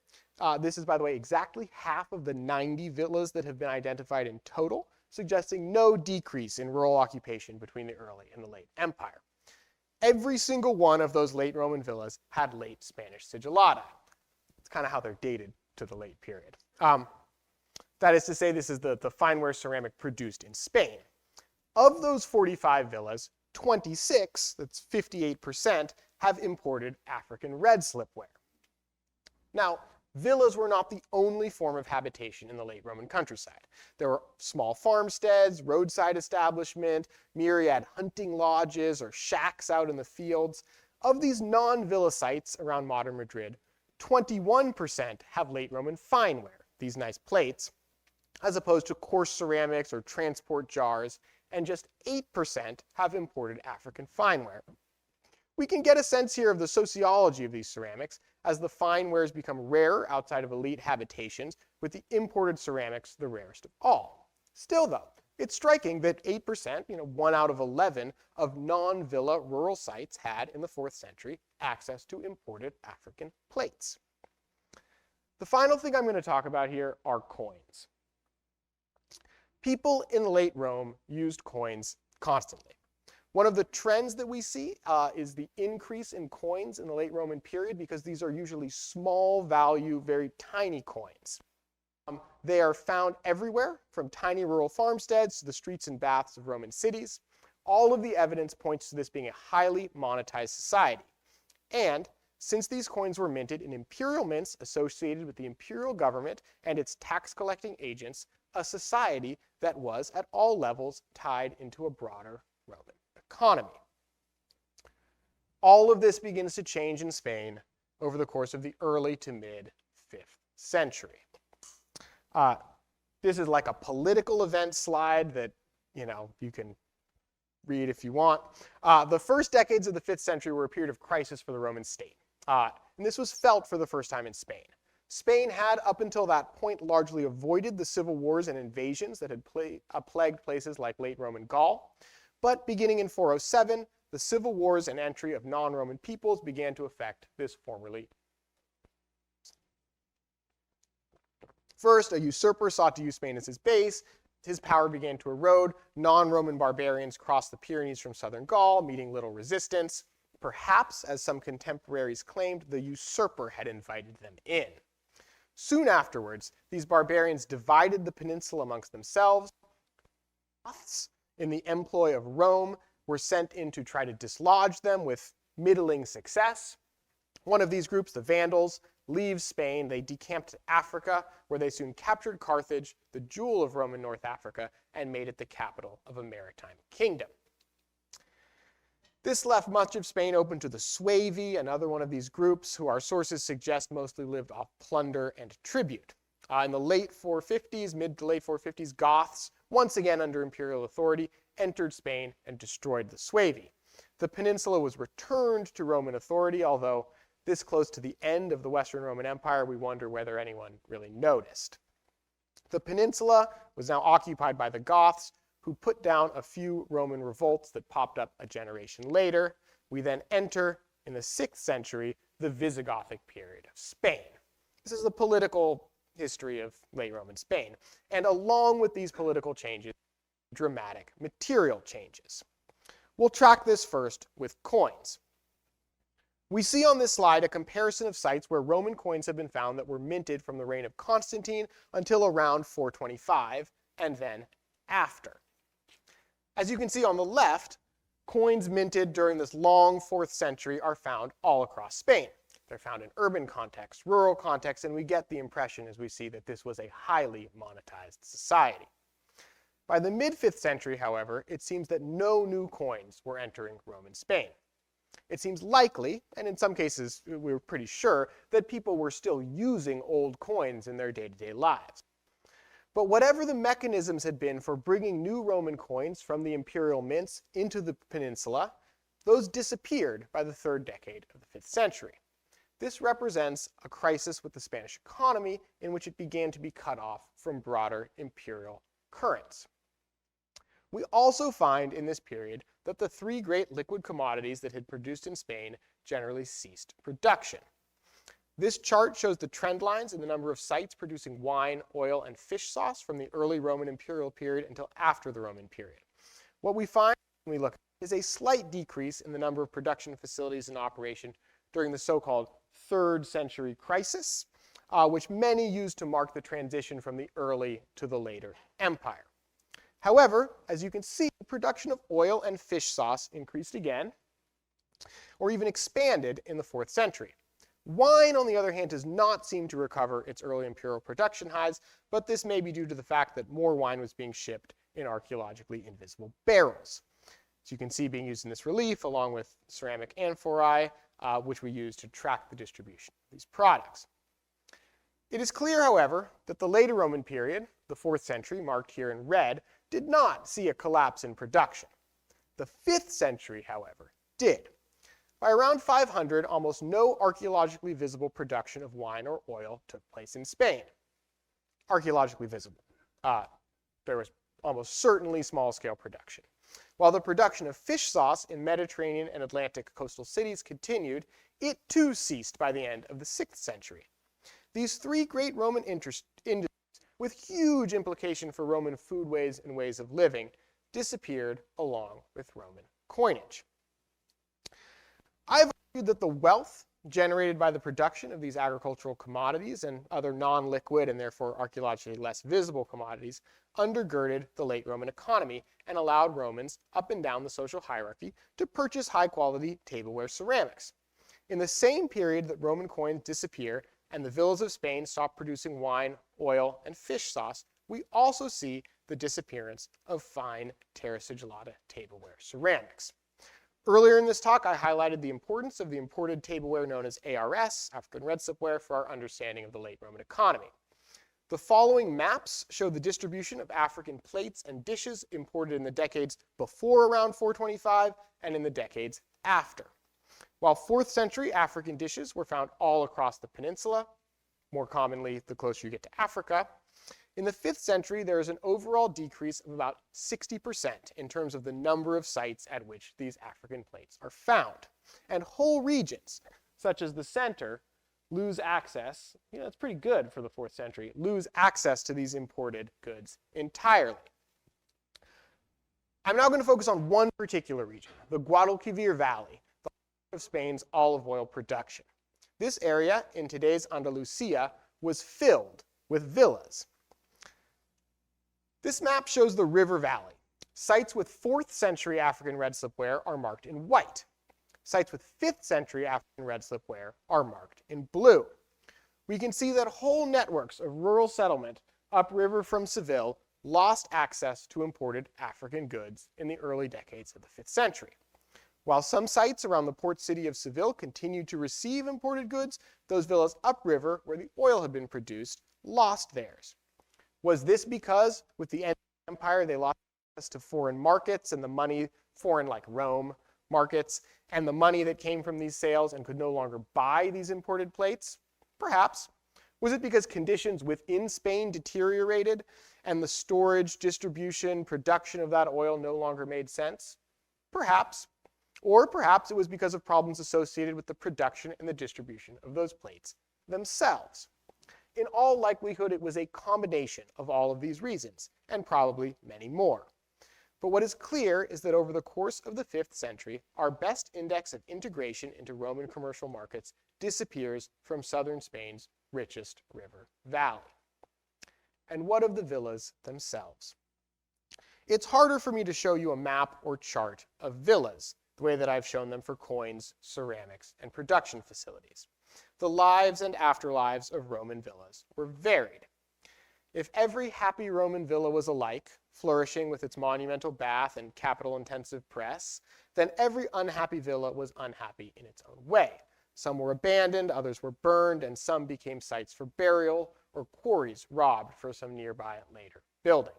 This is, by the way, exactly half of the 90 villas that have been identified in total, suggesting no decrease in rural occupation between the early and the late empire. Every single one of those late Roman villas had late Spanish sigillata. It's kind of how they're dated to the late period. That is to say, this is the fineware ceramic produced in Spain. Of those 45 villas, 26, that's 58%, have imported African red slipware. Now, villas were not the only form of habitation in the late Roman countryside. There were small farmsteads, roadside establishment, myriad hunting lodges or shacks out in the fields. Of these non-villa sites around modern Madrid, 21% have late Roman fineware, these nice plates, as opposed to coarse ceramics or transport jars, and just 8% have imported African fineware. We can get a sense here of the sociology of these ceramics as the finewares become rare outside of elite habitations, with the imported ceramics the rarest of all. Still though, it's striking that 8%, 1 out of 11 of non-villa rural sites had in the 4th century access to imported African plates. The final thing I'm going to talk about here are coins. People in late Rome used coins constantly. One of the trends that we see is the increase in coins in the late Roman period, because these are usually small value, very tiny coins. They are found everywhere, from tiny rural farmsteads to the streets and baths of Roman cities. All of the evidence points to this being a highly monetized society. And since these coins were minted in imperial mints associated with the imperial government and its tax-collecting agents, a society that was at all levels tied into a broader Roman economy. All of this begins to change in Spain over the course of the early to mid 5th century. This is like a political event slide that you can read if you want. The first decades of the 5th century were a period of crisis for the Roman state, and this was felt for the first time in Spain. Spain had, up until that point, largely avoided the civil wars and invasions that had plagued places like late Roman Gaul. But beginning in 407, the civil wars and entry of non-Roman peoples began to affect this formerly. First, a usurper sought to use Spain as his base. His power began to erode. Non-Roman barbarians crossed the Pyrenees from southern Gaul, meeting little resistance. Perhaps, as some contemporaries claimed, the usurper had invited them in. Soon afterwards, these barbarians divided the peninsula amongst themselves. Goths, in the employ of Rome, were sent in to try to dislodge them with middling success. One of these groups, the Vandals, leaves Spain. They decamped to Africa, where they soon captured Carthage, the jewel of Roman North Africa, and made it the capital of a maritime kingdom. This left much of Spain open to the Suevi, another one of these groups who our sources suggest mostly lived off plunder and tribute. In the late 450s, mid to late 450s, Goths, once again under imperial authority, entered Spain and destroyed the Suevi. The peninsula was returned to Roman authority, although this close to the end of the Western Roman Empire, we wonder whether anyone really noticed. The peninsula was now occupied by the Goths, who put down a few Roman revolts that popped up a generation later. We then enter, in the 6th century, the Visigothic period of Spain. This is the political history of late Roman Spain. And along with these political changes, dramatic material changes. We'll track this first with coins. We see on this slide a comparison of sites where Roman coins have been found that were minted from the reign of Constantine until around 425, and then after. As you can see on the left, coins minted during this long 4th century are found all across Spain. They're found in urban contexts, rural contexts, and we get the impression as we see that this was a highly monetized society. By the mid-5th century, however, it seems that no new coins were entering Roman Spain. It seems likely, and in some cases we're pretty sure, that people were still using old coins in their day-to-day lives. But whatever the mechanisms had been for bringing new Roman coins from the imperial mints into the peninsula, those disappeared by the 3rd decade of the 5th century. This represents a crisis with the Spanish economy in which it began to be cut off from broader imperial currents. We also find in this period that the 3 great liquid commodities that had produced in Spain generally ceased production. This chart shows the trend lines in the number of sites producing wine, oil, and fish sauce from the early Roman imperial period until after the Roman period. What we find when we look is a slight decrease in the number of production facilities in operation during the so-called 3rd century crisis, which many use to mark the transition from the early to the later empire. However, as you can see, the production of oil and fish sauce increased again, or even expanded in the 4th century. Wine, on the other hand, does not seem to recover its early imperial production highs, but this may be due to the fact that more wine was being shipped in archaeologically invisible barrels. As you can see being used in this relief, along with ceramic amphorae, which we use to track the distribution of these products. It is clear, however, that the later Roman period, the 4th century, marked here in red, did not see a collapse in production. The 5th century, however, did. By around 500, almost no archaeologically visible production of wine or oil took place in Spain. Archaeologically visible. There was almost certainly small-scale production. While the production of fish sauce in Mediterranean and Atlantic coastal cities continued, it too ceased by the end of the 6th century. These 3 great Roman industries, with huge implication for Roman foodways and ways of living, disappeared along with Roman coinage. I've argued that the wealth generated by the production of these agricultural commodities and other non-liquid and therefore archaeologically less visible commodities undergirded the late Roman economy and allowed Romans up and down the social hierarchy to purchase high-quality tableware ceramics. In the same period that Roman coins disappear and the villas of Spain stop producing wine, oil, and fish sauce, we also see the disappearance of fine terra sigillata tableware ceramics. Earlier in this talk, I highlighted the importance of the imported tableware known as ARS, African red slipware, for our understanding of the late Roman economy. The following maps show the distribution of African plates and dishes imported in the decades before around 425 and in the decades after. While 4th century African dishes were found all across the peninsula, more commonly the closer you get to Africa, in the 5th century there is an overall decrease of about 60% in terms of the number of sites at which these African plates are found. And whole regions, such as the center, lose access, it's pretty good for the 4th century, lose access to these imported goods entirely. I'm now going to focus on one particular region, the Guadalquivir Valley, the heart of Spain's olive oil production. This area in today's Andalusia was filled with villas. This map shows the river valley. Sites with 4th century African red slipware are marked in white. Sites with 5th century African red slipware are marked in blue. We can see that whole networks of rural settlement upriver from Seville lost access to imported African goods in the early decades of the 5th century. While some sites around the port city of Seville continued to receive imported goods, those villas upriver, where the oil had been produced, lost theirs. Was this because, with the end of the empire, they lost access to foreign markets and the money, foreign like Rome markets, and the money that came from these sales and could no longer buy these imported plates? Perhaps. Was it because conditions within Spain deteriorated and the storage, distribution, production of that oil no longer made sense? Perhaps. Or perhaps it was because of problems associated with the production and the distribution of those plates themselves. In all likelihood, it was a combination of all of these reasons, and probably many more. But what is clear is that over the course of the 5th century, our best index of integration into Roman commercial markets disappears from southern Spain's richest river valley. And what of the villas themselves? It's harder for me to show you a map or chart of villas, the way that I've shown them for coins, ceramics, and production facilities. The lives and afterlives of Roman villas were varied. If every happy Roman villa was alike, flourishing with its monumental bath and capital-intensive press, then every unhappy villa was unhappy in its own way. Some were abandoned, others were burned, and some became sites for burial or quarries robbed for some nearby later building.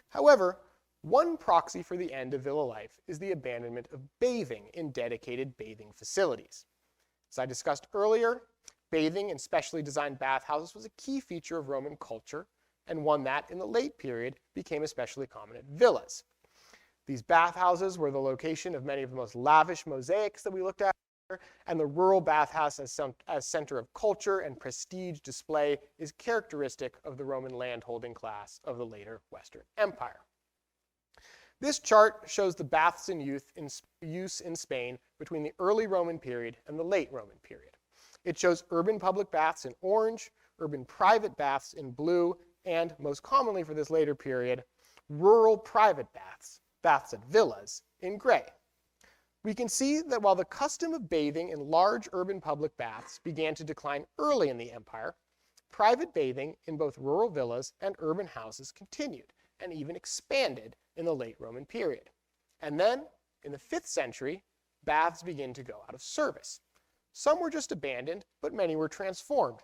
However, one proxy for the end of villa life is the abandonment of bathing in dedicated bathing facilities. As I discussed earlier, bathing in specially designed bathhouses was a key feature of Roman culture, and one that, in the late period, became especially common at villas. These bathhouses were the location of many of the most lavish mosaics that we looked at, and the rural bathhouse as center of culture and prestige display is characteristic of the Roman landholding class of the later Western Empire. This chart shows the baths in use in Spain between the early Roman period and the late Roman period. It shows urban public baths in orange, urban private baths in blue, and, most commonly for this later period, rural private baths, baths at villas, in gray. We can see that while the custom of bathing in large urban public baths began to decline early in the empire, private bathing in both rural villas and urban houses continued and even expanded in the late Roman period. And then, in the 5th century, baths began to go out of service. Some were just abandoned, but many were transformed,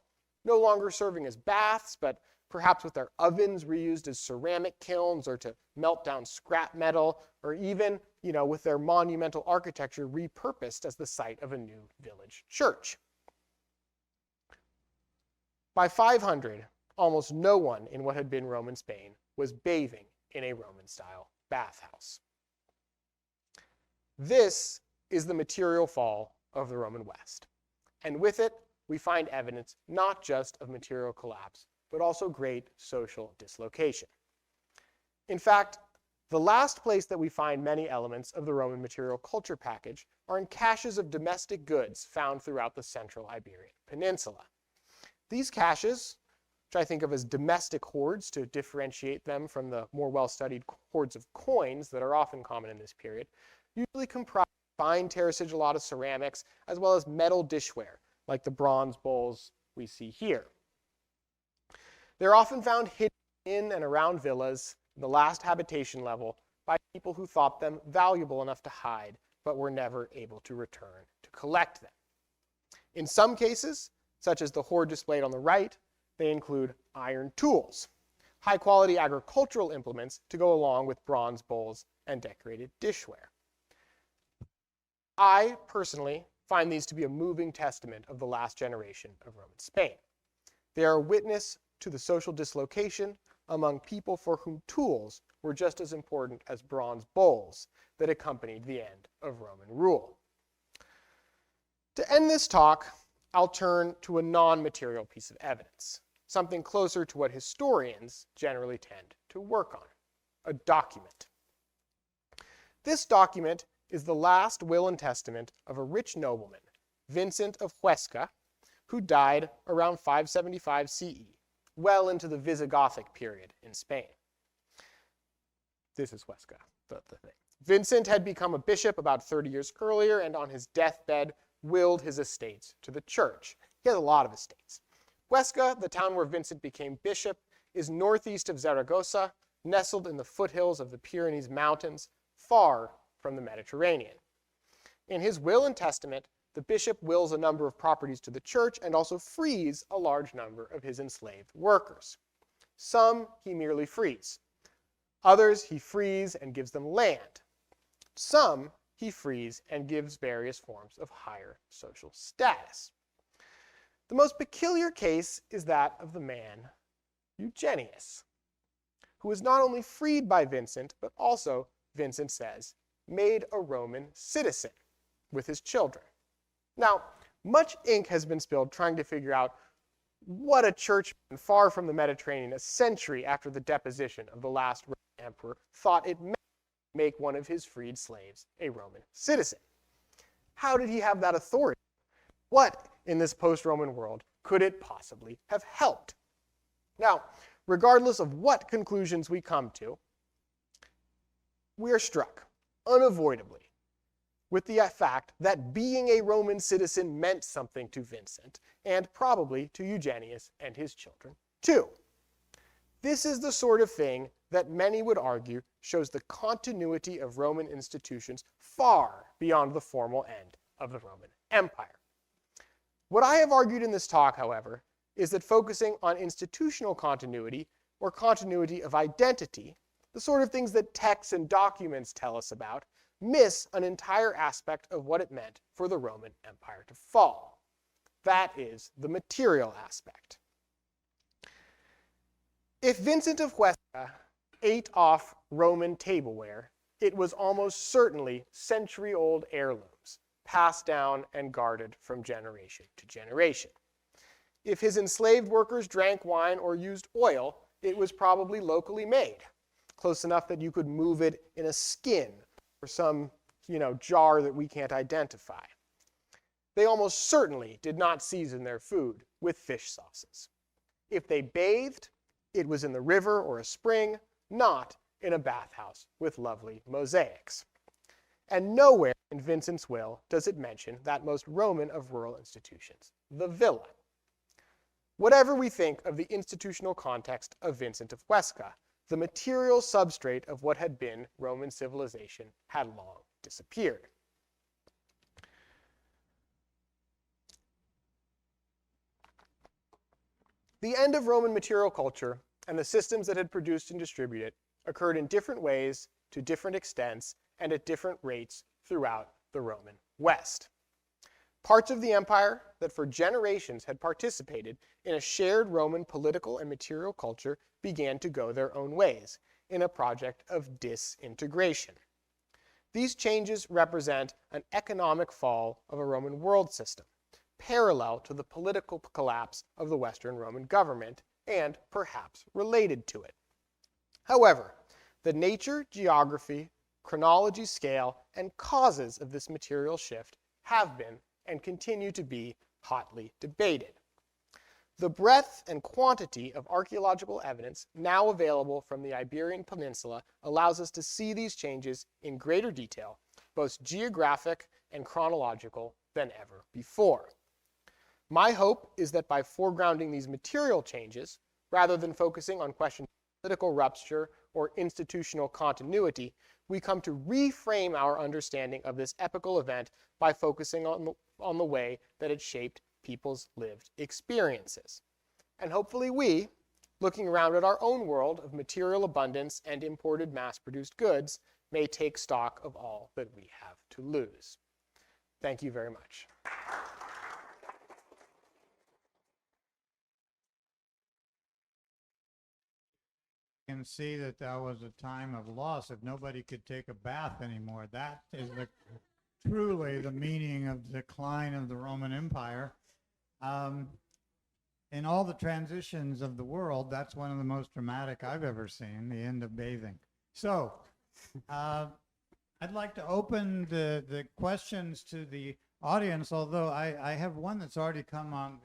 no longer serving as baths, but perhaps with their ovens reused as ceramic kilns or to melt down scrap metal, or even, with their monumental architecture repurposed as the site of a new village church. By 500, almost no one in what had been Roman Spain was bathing in a Roman-style bathhouse. This is the material fall of the Roman West, and with it, we find evidence not just of material collapse, but also great social dislocation. In fact, the last place that we find many elements of the Roman material culture package are in caches of domestic goods found throughout the central Iberian Peninsula. These caches, which I think of as domestic hoards to differentiate them from the more well-studied hoards of coins that are often common in this period, usually comprise fine terrasigillata ceramics as well as metal dishware, like the bronze bowls we see here. They're often found hidden in and around villas, the last habitation level, by people who thought them valuable enough to hide, but were never able to return to collect them. In some cases, such as the hoard displayed on the right, they include iron tools, high-quality agricultural implements to go along with bronze bowls and decorated dishware. I, personally, find these to be a moving testament of the last generation of Roman Spain. They are a witness to the social dislocation among people for whom tools were just as important as bronze bowls that accompanied the end of Roman rule. To end this talk, I'll turn to a non-material piece of evidence, something closer to what historians generally tend to work on, a document. This document is the last will and testament of a rich nobleman, Vincent of Huesca, who died around 575 CE, well into the Visigothic period in Spain. This is Huesca, the thing. Vincent had become a bishop about 30 years earlier, and on his deathbed willed his estates to the church. He had a lot of estates. Huesca, the town where Vincent became bishop, is northeast of Zaragoza, nestled in the foothills of the Pyrenees Mountains, far from the Mediterranean. In his will and testament, the bishop wills a number of properties to the church and also frees a large number of his enslaved workers. Some he merely frees. Others he frees and gives them land. Some he frees and gives various forms of higher social status. The most peculiar case is that of the man Eugenius, who was not only freed by Vincent, but also, Vincent says, made a Roman citizen with his children. Now, much ink has been spilled trying to figure out what a churchman far from the Mediterranean a century after the deposition of the last Roman emperor thought it meant to make one of his freed slaves a Roman citizen. How did he have that authority? What, in this post-Roman world, could it possibly have helped? Now, regardless of what conclusions we come to, we are struck, unavoidably, with the fact that being a Roman citizen meant something to Vincent, and probably to Eugenius and his children, too. This is the sort of thing that many would argue shows the continuity of Roman institutions far beyond the formal end of the Roman Empire. What I have argued in this talk, however, is that focusing on institutional continuity, or continuity of identity, the sort of things that texts and documents tell us about, miss an entire aspect of what it meant for the Roman Empire to fall. That is the material aspect. If Vincent of Huesca ate off Roman tableware, it was almost certainly century-old heirlooms, passed down and guarded from generation to generation. If his enslaved workers drank wine or used oil, it was probably locally made, close enough that you could move it in a skin or some, jar that we can't identify. They almost certainly did not season their food with fish sauces. If they bathed, it was in the river or a spring, not in a bathhouse with lovely mosaics. And nowhere in Vincent's will does it mention that most Roman of rural institutions, the villa. Whatever we think of the institutional context of Vincent of Huesca, the material substrate of what had been Roman civilization had long disappeared. The end of Roman material culture and the systems that had produced and distributed it occurred in different ways, to different extents, and at different rates throughout the Roman West. Parts of the empire that for generations had participated in a shared Roman political and material culture began to go their own ways in a project of disintegration. These changes represent an economic fall of a Roman world system, parallel to the political collapse of the Western Roman government, and perhaps related to it. However, the nature, geography, chronology, scale, and causes of this material shift have been and continue to be hotly debated. The breadth and quantity of archaeological evidence now available from the Iberian Peninsula allows us to see these changes in greater detail, both geographic and chronological, than ever before. My hope is that by foregrounding these material changes, rather than focusing on questions of political rupture or institutional continuity, we come to reframe our understanding of this epical event by focusing on the way that it shaped people's lived experiences. And hopefully we, looking around at our own world of material abundance and imported mass-produced goods, may take stock of all that we have to lose. Thank you very much. You can see that that was a time of loss if nobody could take a bath anymore. That is truly the meaning of the decline of the Roman Empire. In all the transitions of the world, that's one of the most dramatic I've ever seen, the end of bathing. So I'd like to open the questions to the audience, although I have one that's already come on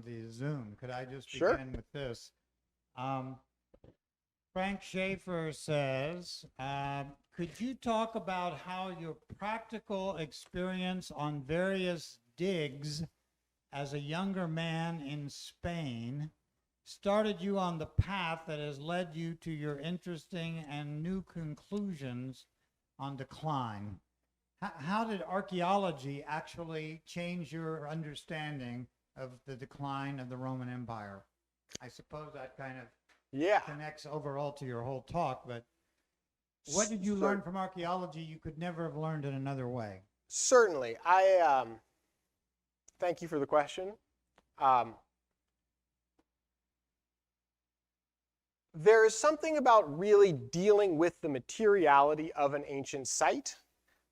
the Zoom. Could I just begin with this? Frank Schaefer says, could you talk about how your practical experience on various digs as a younger man in Spain started you on the path that has led you to your interesting and new conclusions on decline? How did archaeology actually change your understanding of the decline of the Roman Empire? I suppose that kind of Yeah. connects overall to your whole talk, but what did you learn from archaeology you could never have learned in another way? Certainly. Thank you for the question. There is something about really dealing with the materiality of an ancient site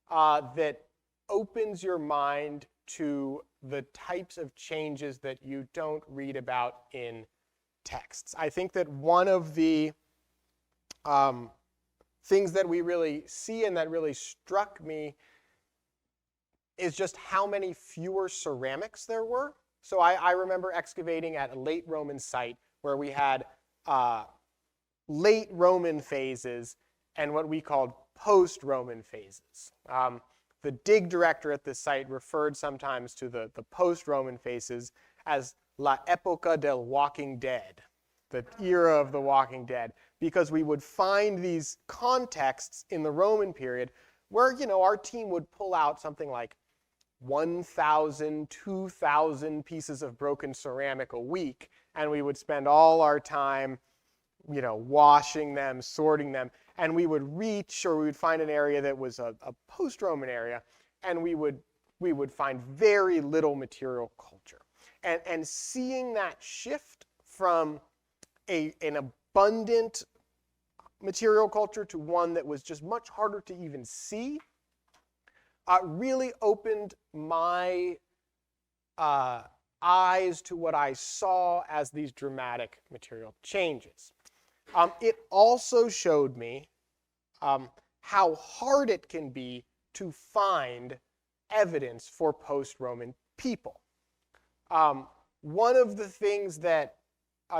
that opens your mind to the types of changes that you don't read about in texts. I think that one of the things that we really see and that really struck me is just how many fewer ceramics there were. So I remember excavating at a late Roman site where we had late Roman phases and what we called post-Roman phases. The dig director at this site referred sometimes to the post-Roman phases as La Época del Walking Dead, the era of the Walking Dead, because we would find these contexts in the Roman period where, our team would pull out something like 1,000, 2,000 pieces of broken ceramic a week, and we would spend all our time washing them, sorting them, and we would reach, or we would find an area that was a post-Roman area, and we would find very little material culture. And seeing that shift from an abundant material culture to one that was just much harder to even see really opened my eyes to what I saw as these dramatic material changes. It also showed me how hard it can be to find evidence for post-Roman people. One of the things that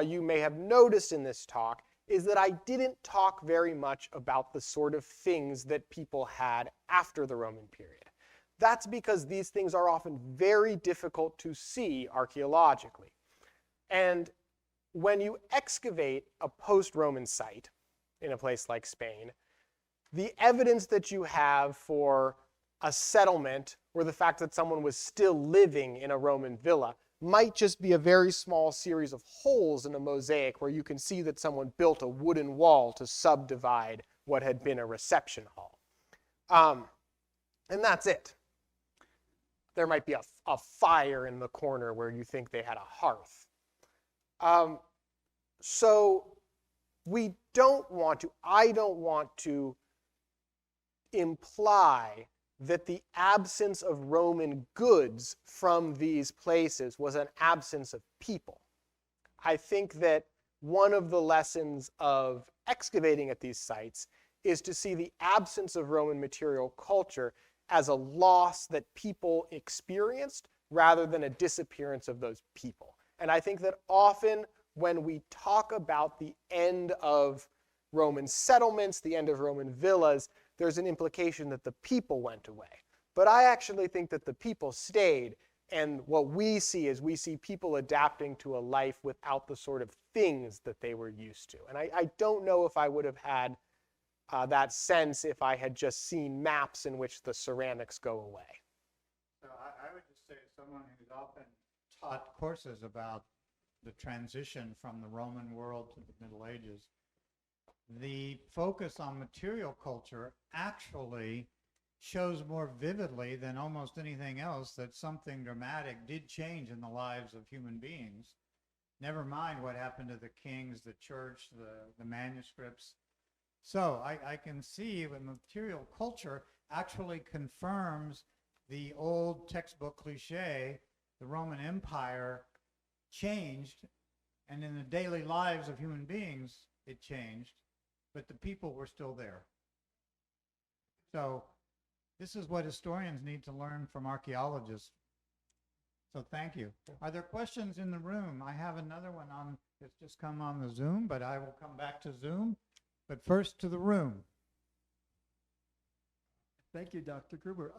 you may have noticed in this talk is that I didn't talk very much about the sort of things that people had after the Roman period. That's because these things are often very difficult to see archaeologically. And when you excavate a post-Roman site in a place like Spain, the evidence that you have for a settlement or the fact that someone was still living in a Roman villa might just be a very small series of holes in a mosaic where you can see that someone built a wooden wall to subdivide what had been a reception hall. And that's it. There might be a fire in the corner where you think they had a hearth. So I don't want to imply that the absence of Roman goods from these places was an absence of people. I think that one of the lessons of excavating at these sites is to see the absence of Roman material culture as a loss that people experienced rather than a disappearance of those people. And I think that often when we talk about the end of Roman settlements, the end of Roman villas, there's an implication that the people went away. But I actually think that the people stayed, and what we see is we see people adapting to a life without the sort of things that they were used to. And I don't know if I would have had that sense if I had just seen maps in which the ceramics go away. So I would just say, as someone who's often taught courses about the transition from the Roman world to the Middle Ages, the focus on material culture actually shows more vividly than almost anything else that something dramatic did change in the lives of human beings. Never mind what happened to the kings, the church, the manuscripts. So I can see when material culture actually confirms the old textbook cliche, the Roman Empire changed, and in the daily lives of human beings, it changed, but the people were still there. So this is what historians need to learn from archaeologists. So thank you. Are there questions in the room? I have another one on that's just come on the Zoom, but I will come back to Zoom. But first to the room. Thank you, Dr. Gruber.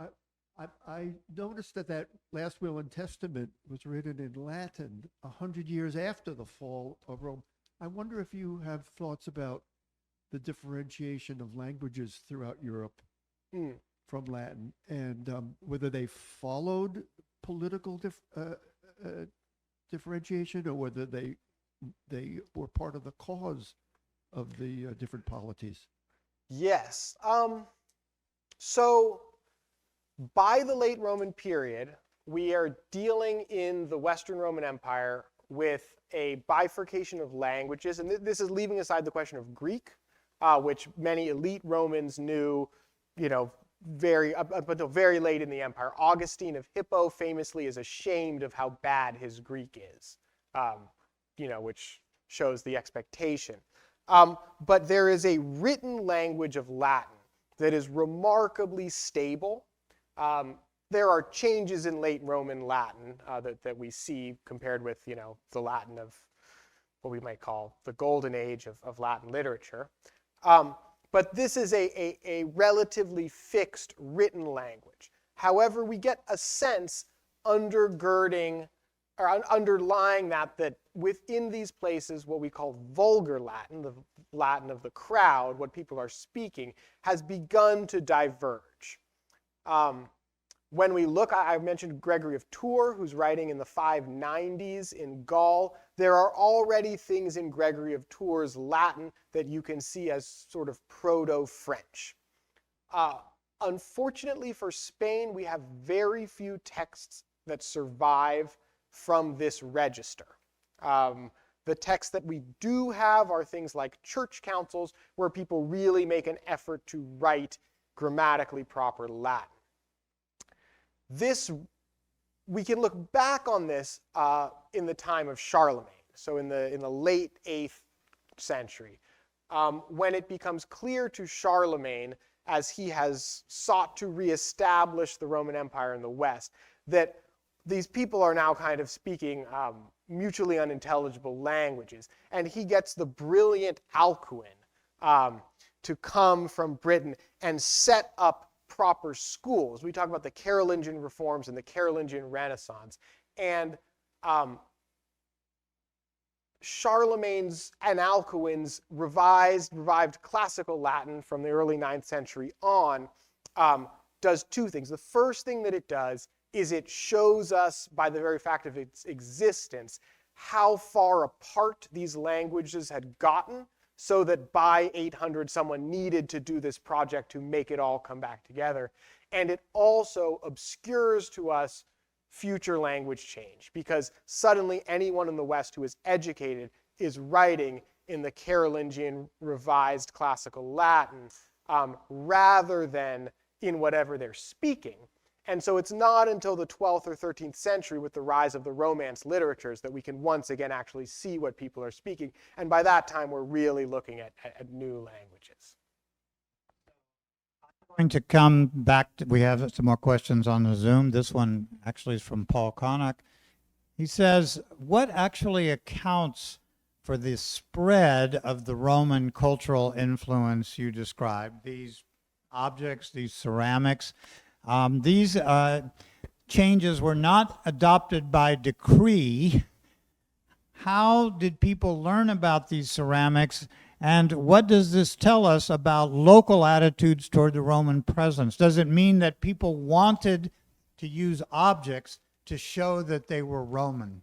I noticed that last will and testament was written in Latin 100 years after the fall of Rome. I wonder if you have thoughts about the differentiation of languages throughout Europe. from Latin, and whether they followed political differentiation or whether they were part of the cause of the different polities. Yes. So by the late Roman period, we are dealing in the Western Roman Empire with a bifurcation of languages, and this is leaving aside the question of Greek, which many elite Romans knew, up until very late in the empire. Augustine of Hippo famously is ashamed of how bad his Greek is, which shows the expectation. But there is a written language of Latin that is remarkably stable. There are changes in late Roman Latin that we see compared with, the Latin of what we might call the golden age of Latin literature. But this is a relatively fixed written language. However, we get a sense undergirding or underlying that within these places, what we call vulgar Latin, the Latin of the crowd, what people are speaking, has begun to diverge. When we look, I mentioned Gregory of Tours, who's writing in the 590s in Gaul. There are already things in Gregory of Tours' Latin that you can see as sort of proto-French. Unfortunately for Spain, we have very few texts that survive from this register. The texts that we do have are things like church councils, where people really make an effort to write grammatically proper Latin. We can look back on this in the time of Charlemagne, so in the late 8th century, when it becomes clear to Charlemagne, as he has sought to reestablish the Roman Empire in the West, that these people are now kind of speaking mutually unintelligible languages. And he gets the brilliant Alcuin to come from Britain and set up proper schools. We talk about the Carolingian reforms and the Carolingian Renaissance. And Charlemagne's and Alcuin's revived classical Latin from the early 9th century on does two things. The first thing that it does is it shows us, by the very fact of its existence, how far apart these languages had gotten, so that by 800 someone needed to do this project to make it all come back together. And it also obscures to us future language change, because suddenly anyone in the West who is educated is writing in the Carolingian revised classical Latin rather than in whatever they're speaking. And so it's not until the 12th or 13th century, with the rise of the Romance literatures, that we can once again actually see what people are speaking. And by that time, we're really looking at new languages. I'm going to come back. We have some more questions on the Zoom. This one actually is from Paul Connick. He says, what actually accounts for the spread of the Roman cultural influence you described? These objects, these ceramics, these changes were not adopted by decree. How did people learn about these ceramics, and what does this tell us about local attitudes toward the Roman presence? Does it mean that people wanted to use objects to show that they were Roman?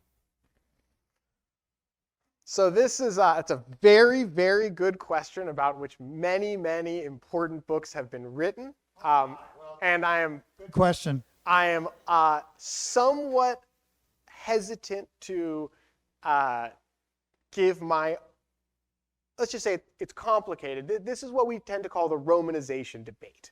So this is it's a very, very good question about which many, many important books have been written. And Good question. I am somewhat hesitant to give my, let's just say it's complicated. This is what we tend to call the Romanization debate,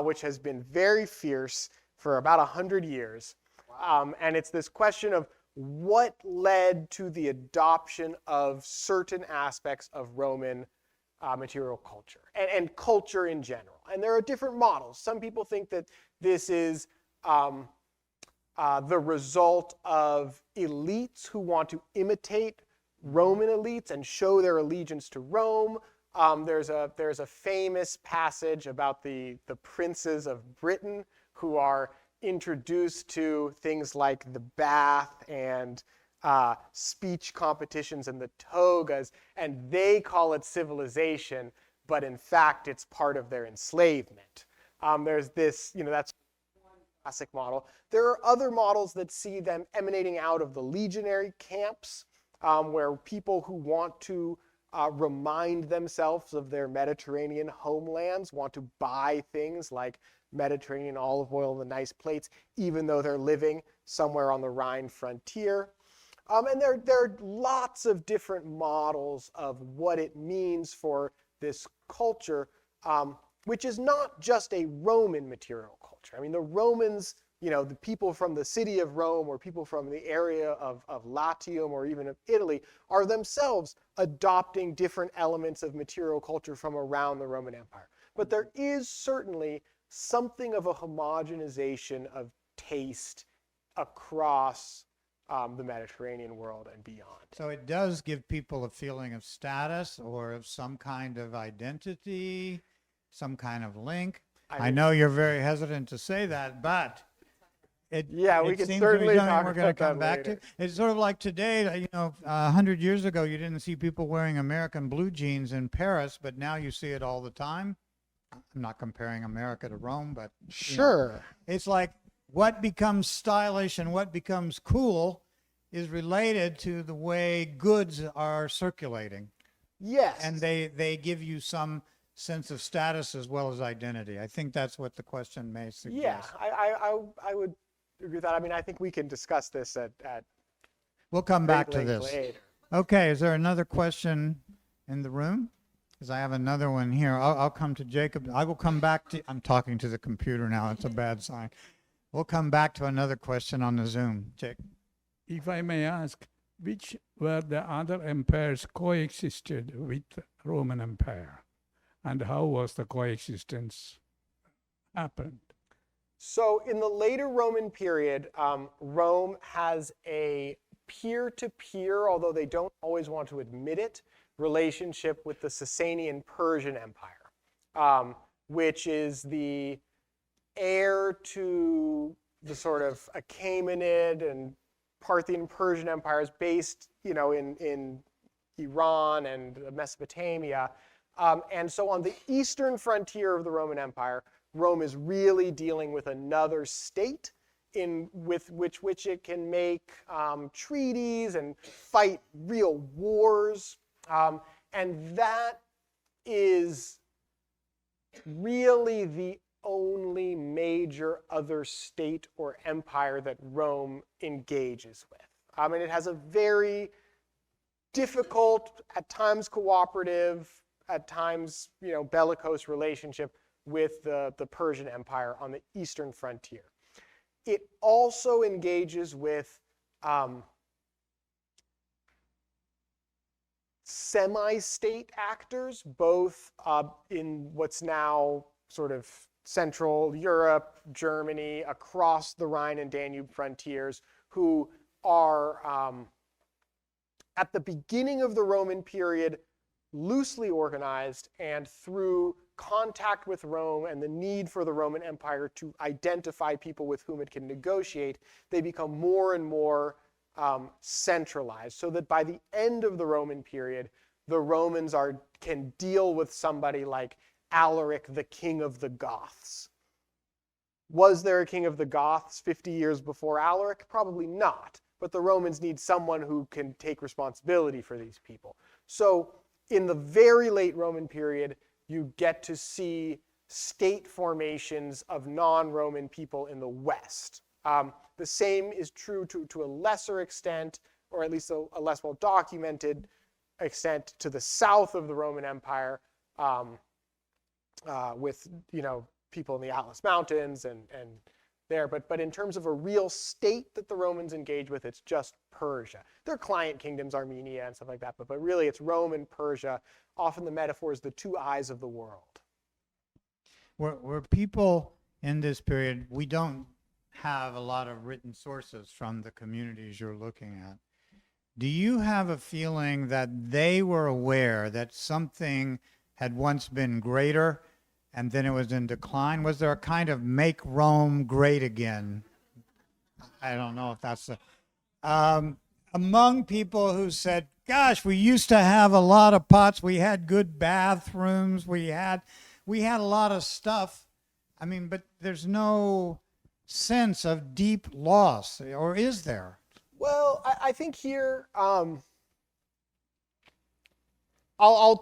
which has been very fierce for about 100 years. And it's this question of what led to the adoption of certain aspects of Roman material culture and culture in general. And there are different models. Some people think that this is the result of elites who want to imitate Roman elites and show their allegiance to Rome. There's a famous passage about the princes of Britain who are introduced to things like the bath and speech competitions and the togas, and they call it civilization, but in fact it's part of their enslavement. There's this, that's one classic model. There are other models that see them emanating out of the legionary camps, where people who want to remind themselves of their Mediterranean homelands want to buy things like Mediterranean olive oil and the nice plates, even though they're living somewhere on the Rhine frontier. And there are lots of different models of what it means for this culture, which is not just a Roman material culture. I mean, the Romans, the people from the city of Rome or people from the area of Latium or even of Italy are themselves adopting different elements of material culture from around the Roman Empire. But there is certainly something of a homogenization of taste across the Mediterranean world and beyond. So it does give people a feeling of status or of some kind of identity, some kind of link. I know you're very hesitant to say that, but we can seems certainly to be talk something we're going about to come that back later. to. It's sort of like today, 100 years ago, you didn't see people wearing American blue jeans in Paris, but now you see it all the time. I'm not comparing America to Rome, but Sure. it's like what becomes stylish and what becomes cool is related to the way goods are circulating. Yes. And they give you some sense of status as well as identity. I think that's what the question may suggest. Yeah, I would agree with that. I mean, I think we can discuss this at We'll come back to great length this. later. Okay, is there another question in the room? Because I have another one here. I'll come to Jacob. I will come back to, I'm talking to the computer now. It's a bad sign. We'll come back to another question on the Zoom. Jacob. If I may ask, which were the other empires coexisted with Roman Empire? And how was the coexistence happened? So in the later Roman period, Rome has a peer-to-peer, although they don't always want to admit it, relationship with the Sasanian Persian Empire, which is the heir to the sort of Achaemenid and Parthian Persian empires based, in Iran and Mesopotamia. And so on the eastern frontier of the Roman Empire, Rome is really dealing with another state with which it can make treaties and fight real wars. And that is really the only major other state or empire that Rome engages with. And it has a very difficult, at times cooperative, at times bellicose relationship with the Persian Empire on the eastern frontier. It also engages with semi-state actors, both in what's now sort of Central Europe, Germany, across the Rhine and Danube frontiers, who are at the beginning of the Roman period loosely organized, and through contact with Rome and the need for the Roman Empire to identify people with whom it can negotiate, they become more and more centralized, so that by the end of the Roman period, the Romans can deal with somebody like Alaric, the king of the Goths. Was there a king of the Goths 50 years before Alaric? Probably not. But the Romans need someone who can take responsibility for these people. So in the very late Roman period, you get to see state formations of non-Roman people in the West. The same is true to a lesser extent, or at least a less well-documented extent, to the south of the Roman Empire, with people in the Atlas Mountains and there. But in terms of a real state that the Romans engage with, it's just Persia. Their client kingdoms, Armenia and stuff like that, but really it's Rome and Persia. Often the metaphor is the two eyes of the world. Were people in this period, we don't have a lot of written sources from the communities you're looking at. Do you have a feeling that they were aware that something had once been greater and then it was in decline? Was there a kind of make Rome great again? I don't know if that's among people who said, gosh, we used to have a lot of pots, we had good bathrooms, we had a lot of stuff, I mean, but there's no sense of deep loss, or is there? Well, I think here I'll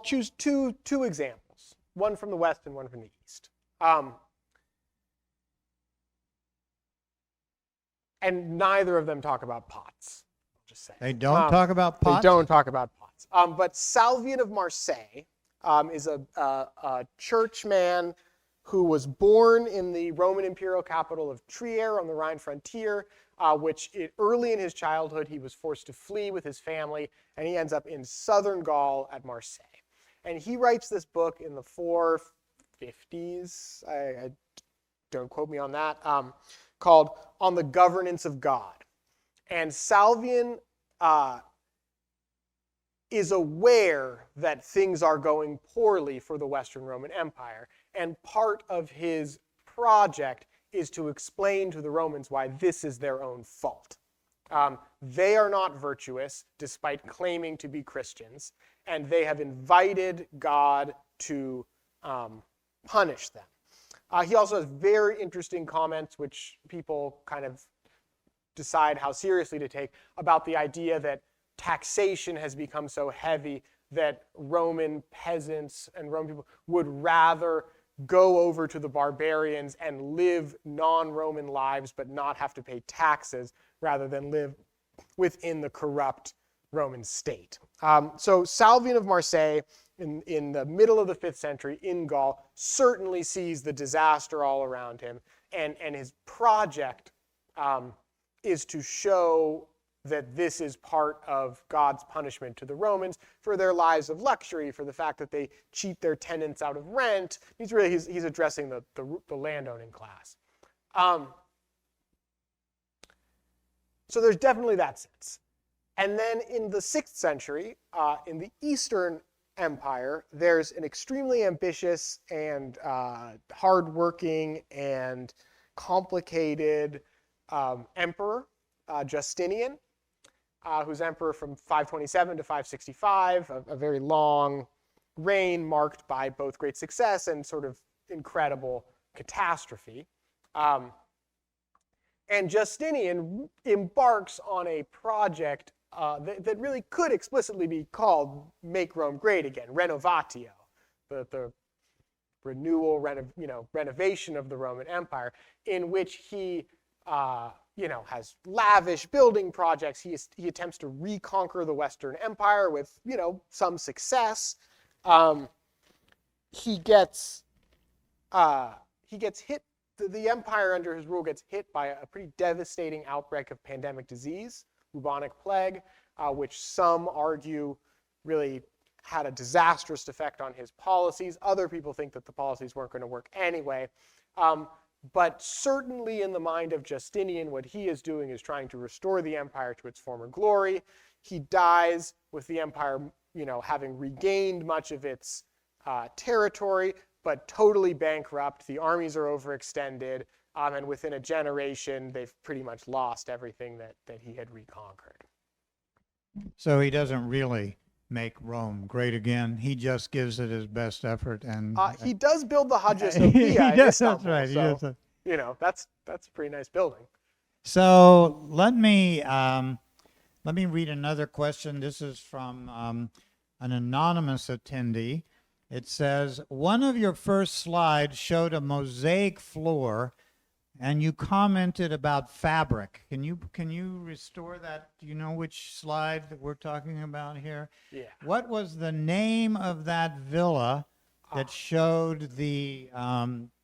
choose two examples, one from the West and one from the East. And neither of them talk about pots. I'll just say They don't talk about pots? They don't talk about pots. But Salvian of Marseille is a churchman who was born in the Roman imperial capital of Trier on the Rhine frontier, early in his childhood he was forced to flee with his family, and he ends up in southern Gaul at Marseille. And he writes this book in the 450s, I don't quote me on that, called On the Governance of God. And Salvian is aware that things are going poorly for the Western Roman Empire, and part of his project is to explain to the Romans why this is their own fault. They are not virtuous, despite claiming to be Christians, and they have invited God to punish them. He also has very interesting comments, which people kind of decide how seriously to take, about the idea that taxation has become so heavy that Roman peasants and Roman people would rather go over to the barbarians and live non-Roman lives but not have to pay taxes rather than live within the corrupt Roman state. So Salvian of Marseille, in the middle of the 5th century in Gaul, certainly sees the disaster all around him, and his project is to show that this is part of God's punishment to the Romans for their lives of luxury, for the fact that they cheat their tenants out of rent. He's addressing the landowning class. So there's definitely that sense. And then in the 6th century, in the Eastern Empire, there's an extremely ambitious and hardworking and complicated emperor, Justinian, who's emperor from 527 to 565, a very long reign marked by both great success and sort of incredible catastrophe. And Justinian embarks on a project that really could explicitly be called Make Rome Great Again, Renovatio, the renewal, renovation of the Roman Empire, in which he has lavish building projects. He attempts to reconquer the Western Empire with, some success. He gets hit. The empire under his rule gets hit by a pretty devastating outbreak of pandemic disease, bubonic plague, which some argue really had a disastrous effect on his policies. Other people think that the policies weren't going to work anyway. But certainly in the mind of Justinian, what he is doing is trying to restore the empire to its former glory. He dies with the empire, having regained much of its territory, but totally bankrupt. The armies are overextended, and within a generation, they've pretty much lost everything that he had reconquered. So he doesn't really make Rome great again. He just gives it his best effort, and he does build the Hagia Sophia in Istanbul, that's right. So, that's a pretty nice building. So let me read another question. This is from an anonymous attendee. It says, one of your first slides showed a mosaic floor, and you commented about fabric. Can you restore that? Do you know which slide that we're talking about here? Yeah. What was the name of that villa that showed the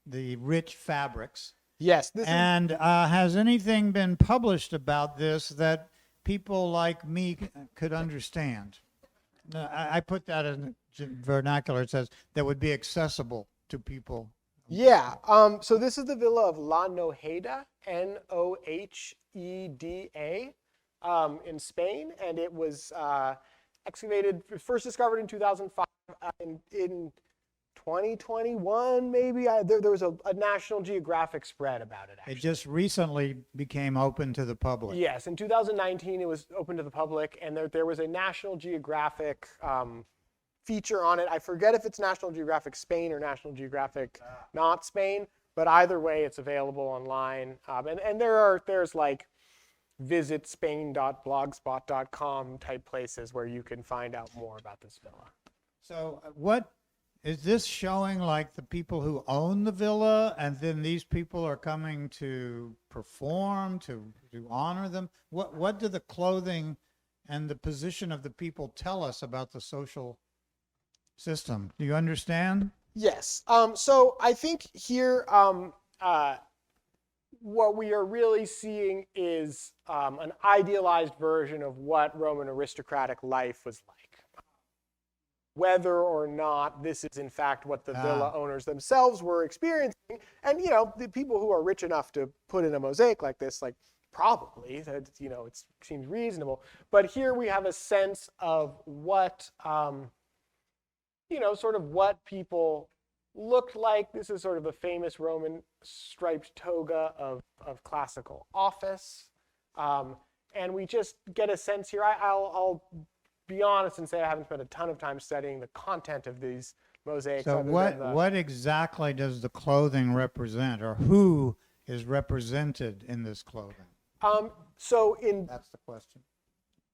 rich fabrics? Yes. Has anything been published about this that people like me could understand? I put that in vernacular. It says that would be accessible to people. Yeah. So this is the villa of La Noheda, Noheda, in Spain, and it was excavated, first discovered in 2005. In 2021, maybe there was a National Geographic spread about it. Actually. It just recently became open to the public. Yes, in 2019 it was open to the public, and there was a National Geographic feature on it. I forget if it's National Geographic Spain or National Geographic not Spain, But either way, it's available online. And there's like visit spain.blogspot.com type places where you can find out more about this villa. So what is this showing, like the people who own the villa, and then these people are coming to perform, to honor them? What do the clothing and the position of the people tell us about the social system? Do you understand? Yes. So I think here what we are really seeing is an idealized version of what Roman aristocratic life was like. Whether or not this is in fact what the villa owners themselves were experiencing, and the people who are rich enough to put in a mosaic like this, like probably that it seems reasonable. But here we have a sense of what sort of what people looked like. This is sort of a famous Roman striped toga of classical office. And we just get a sense here. I'll be honest and say I haven't spent a ton of time studying the content of these mosaics. So what exactly does the clothing represent, or who is represented in this clothing? That's the question.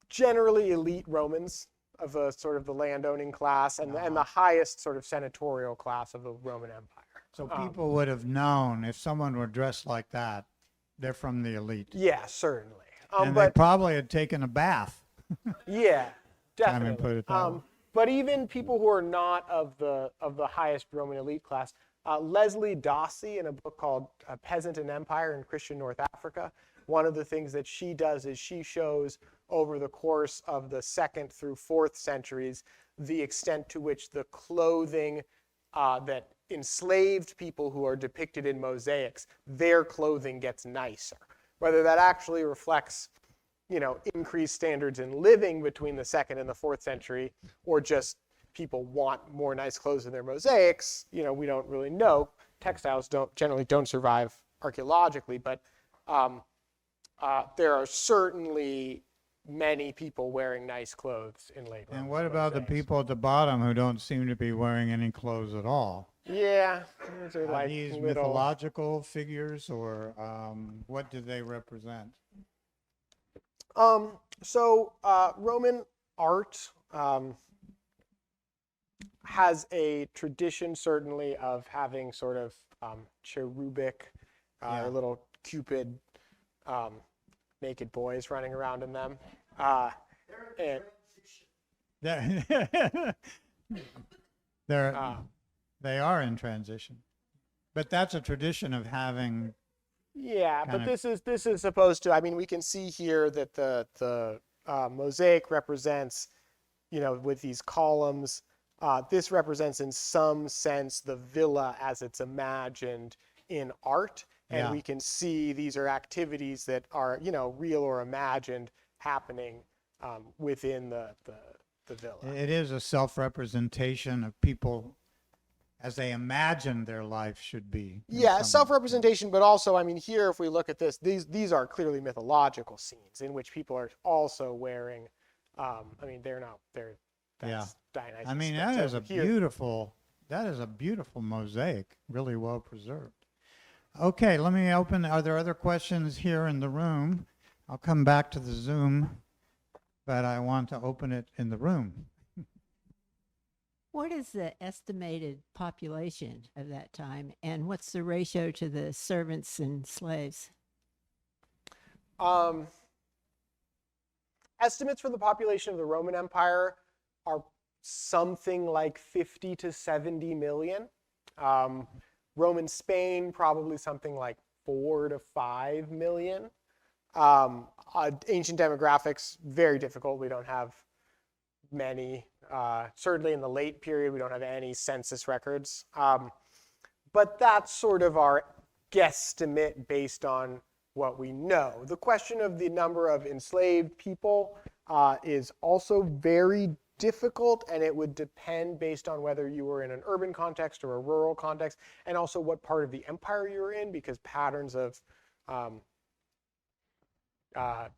Generally elite Romans of the sort of the landowning class and the highest sort of senatorial class of the Roman Empire. So people would have known if someone were dressed like that, they're from the elite. Yeah, certainly. And they probably had taken a bath. Yeah, definitely. I mean, put it that way. But even people who are not of the highest Roman elite class, Leslie Dossie, in a book called A Peasant and Empire in Christian North Africa, one of the things that she does is she shows over the course of the 2nd through 4th centuries the extent to which the clothing that enslaved people who are depicted in mosaics, their clothing gets nicer. Whether that actually reflects increased standards in living between the 2nd and the 4th century, or just people want more nice clothes in their mosaics, we don't really know. Textiles generally don't survive archaeologically, but there are certainly many people wearing nice clothes in late Roman And what about mosaics. the people at the bottom who don't seem to be wearing any clothes at all? Yeah, these are Are like these little. mythological figures, or what do they represent? Roman art has a tradition, certainly, of having sort of cherubic, or little Cupid naked boys running around in them. And, They are in transition, but that's a tradition of having. yeah, but this is supposed to. I mean, we can see here that the mosaic represents, with these columns. This represents, in some sense, the villa as it's imagined in art, and we can see these are activities that are, real or imagined, happening within the villa. It is a self-representation of people as they imagine their life should be. Yeah, self-representation, but also, I mean, here, if we look at this, these are clearly mythological scenes in which people are also wearing. I mean, that's Dionysus. I mean, that is a beautiful mosaic, really well preserved. Okay, let me open. Are there other questions here in the room? I'll come back to the Zoom, but I want to open it in the room. What is the estimated population of that time, and what's the ratio to the servants and slaves? Estimates for the population of the Roman Empire are something like 50 to 70 million. Roman Spain, probably something like 4 to 5 million. Ancient demographics, very difficult. We don't have many. Certainly in the late period, we don't have any census records. But that's sort of our guesstimate based on what we know. The question of the number of enslaved people is also very difficult, and it would depend based on whether you were in an urban context or a rural context, and also what part of the empire you were in, because patterns of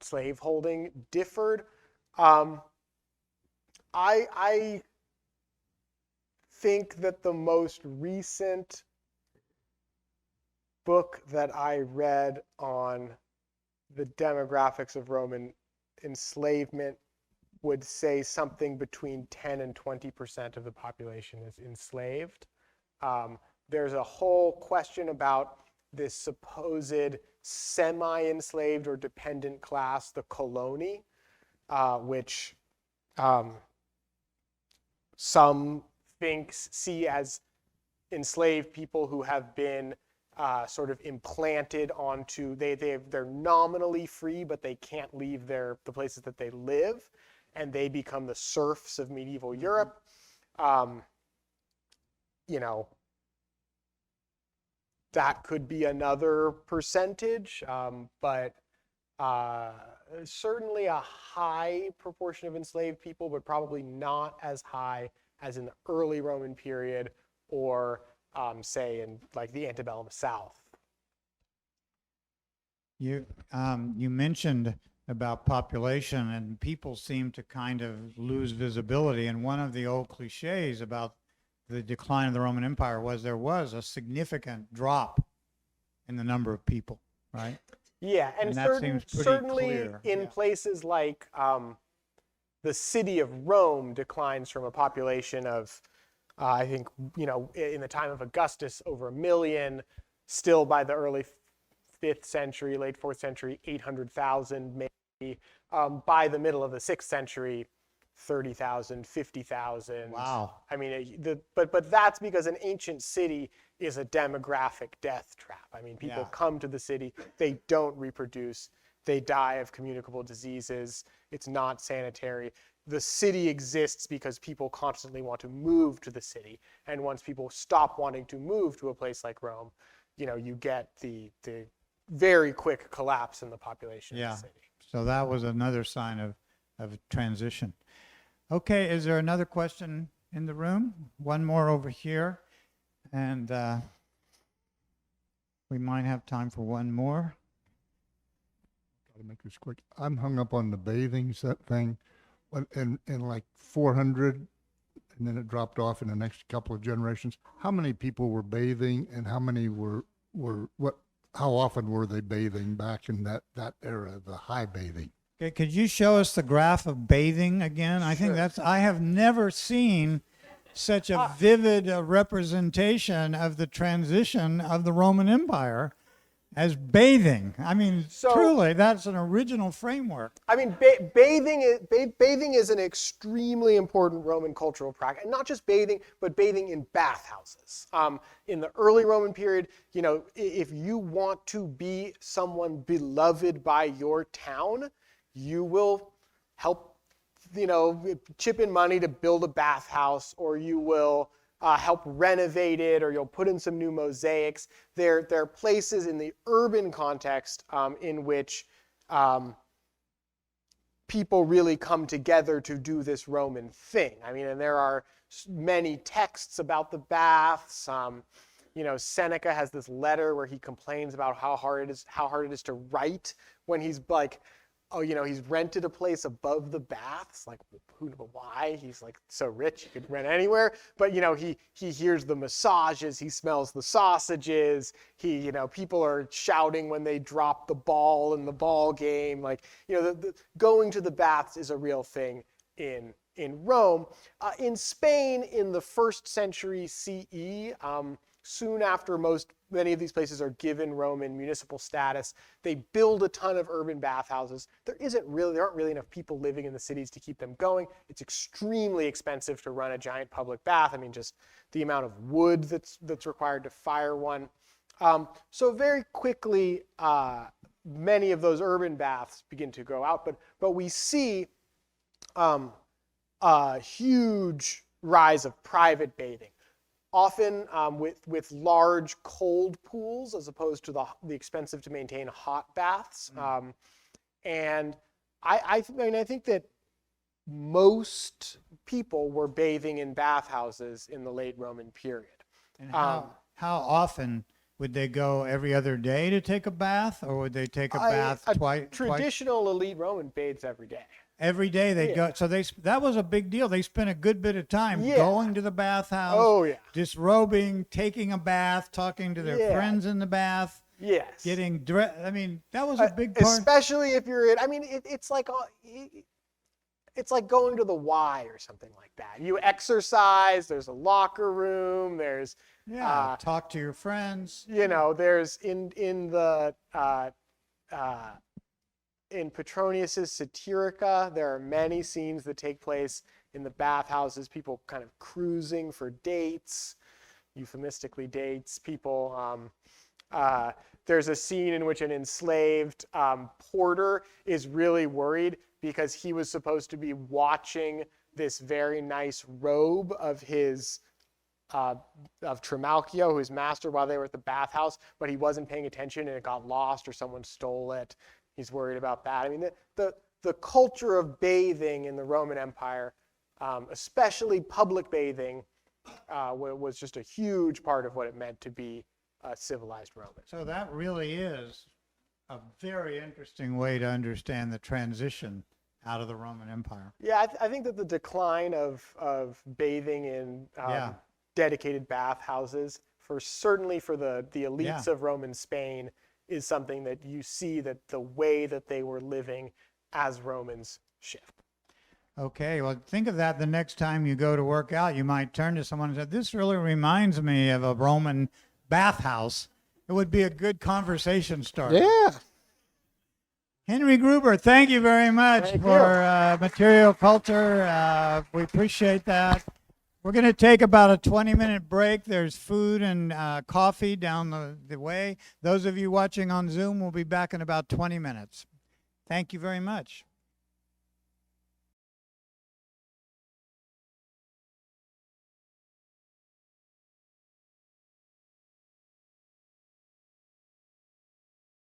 slave holding differed. I think that the most recent book that I read on the demographics of Roman enslavement would say something between 10 and 20% of the population is enslaved. There's a whole question about this supposed semi-enslaved or dependent class, the coloni, which some see as enslaved people who have been sort of implanted onto, they're nominally free, but they can't leave the places that they live, and they become the serfs of medieval Europe. You know, that could be another percentage, but certainly a high proportion of enslaved people, but probably not as high as in the early Roman period or say in like the antebellum South. You mentioned about population, and people seem to kind of lose visibility. And one of the old cliches about the decline of the Roman Empire was there was a significant drop in the number of people, right? Yeah, and that seems pretty certainly clear. in places like the city of Rome declines from a population of, I think, you know, in the time of Augustus, over 1 million. Still by the early 5th century, late 4th century, 800,000 maybe. By the middle of the 6th century, 30,000, 50,000. Wow. I mean, but that's because an ancient city is a demographic death trap. I mean, people come to the city, they don't reproduce, they die of communicable diseases, it's not sanitary. The city exists because people constantly want to move to the city. And once people stop wanting to move to a place like Rome, you know, you get the very quick collapse in the population of the city. So that was another sign of transition. Okay, is there another question in the room? One more over here. And we might have time for one more. Got to make this quick. I'm hung up on the bathing set thing. In like 400, and then it dropped off in the next couple of generations. How many people were bathing, and how many were what? How often were they bathing back in that era, the high bathing? Okay, could you show us the graph of bathing again? I think I have never seen such a vivid representation of the transition of the Roman Empire as bathing. I mean, truly, that's an original framework. I mean, bathing is an extremely important Roman cultural practice, and not just bathing, but bathing in bathhouses. In the early Roman period, you know, if you want to be someone beloved by your town, you will help, you know, chip in money to build a bathhouse, or you will help renovate it, or you'll put in some new mosaics. There are places in the urban context in which people really come together to do this Roman thing. I mean, and there are many texts about the baths. You know, Seneca has this letter where he complains about how hard it is to write when he's like, oh, you know, he's rented a place above the baths. Like, why? He's like so rich, he could rent anywhere. But, you know, he hears the massages, he smells the sausages. You know, people are shouting when they drop the ball in the ball game. Like, you know, going to the baths is a real thing in Rome. In Spain, in the 1st century CE, soon after many of these places are given Roman municipal status, they build a ton of urban bathhouses. There aren't really enough people living in the cities to keep them going. It's extremely expensive to run a giant public bath. I mean, just the amount of wood that's required to fire one. So very quickly, many of those urban baths begin to go out, but we see a huge rise of private bathing. Often with large cold pools as opposed to the expensive to maintain hot baths. And I think that most people were bathing in bathhouses in the late Roman period. And how often would they go? Every other day to take a bath, or would they take a bath twice? Traditional elite Roman bathes every day. Every day they'd Yeah. go. So that was a big deal. They spent a good bit of time Yeah. going to the bathhouse, Oh, yeah. disrobing, taking a bath, talking to their Yeah. friends in the bath, Yes. getting dressed. I mean, that was a big part. Especially if you're in, I mean, it's like going to the Y or something like that. You exercise, there's a locker room, there's, Yeah, talk to your friends. there's in Petronius's Satirica, there are many scenes that take place in the bathhouses, people kind of cruising for dates, euphemistically dates, people. There's a scene in which an enslaved porter is really worried because he was supposed to be watching this very nice robe of his of Trimalchio, his master, while they were at the bathhouse, but he wasn't paying attention and it got lost or someone stole it. He's worried about that. I mean, the culture of bathing in the Roman Empire, especially public bathing, was just a huge part of what it meant to be a civilized Roman. So that really is a very interesting way to understand the transition out of the Roman Empire. Yeah, I think that the decline of bathing in dedicated bathhouses, certainly for the elites of Roman Spain, is something that you see that the way that they were living as Romans shift. Okay, well, think of that the next time you go to work out. You might turn to someone and say, "This really reminds me of a Roman bathhouse." It would be a good conversation starter. Yeah. Henry Gruber, thank you very much Thank for material culture. We appreciate that. We're going to take about a 20-minute break. There's food and coffee down the way. Those of you watching on Zoom will be back in about 20 minutes. Thank you very much.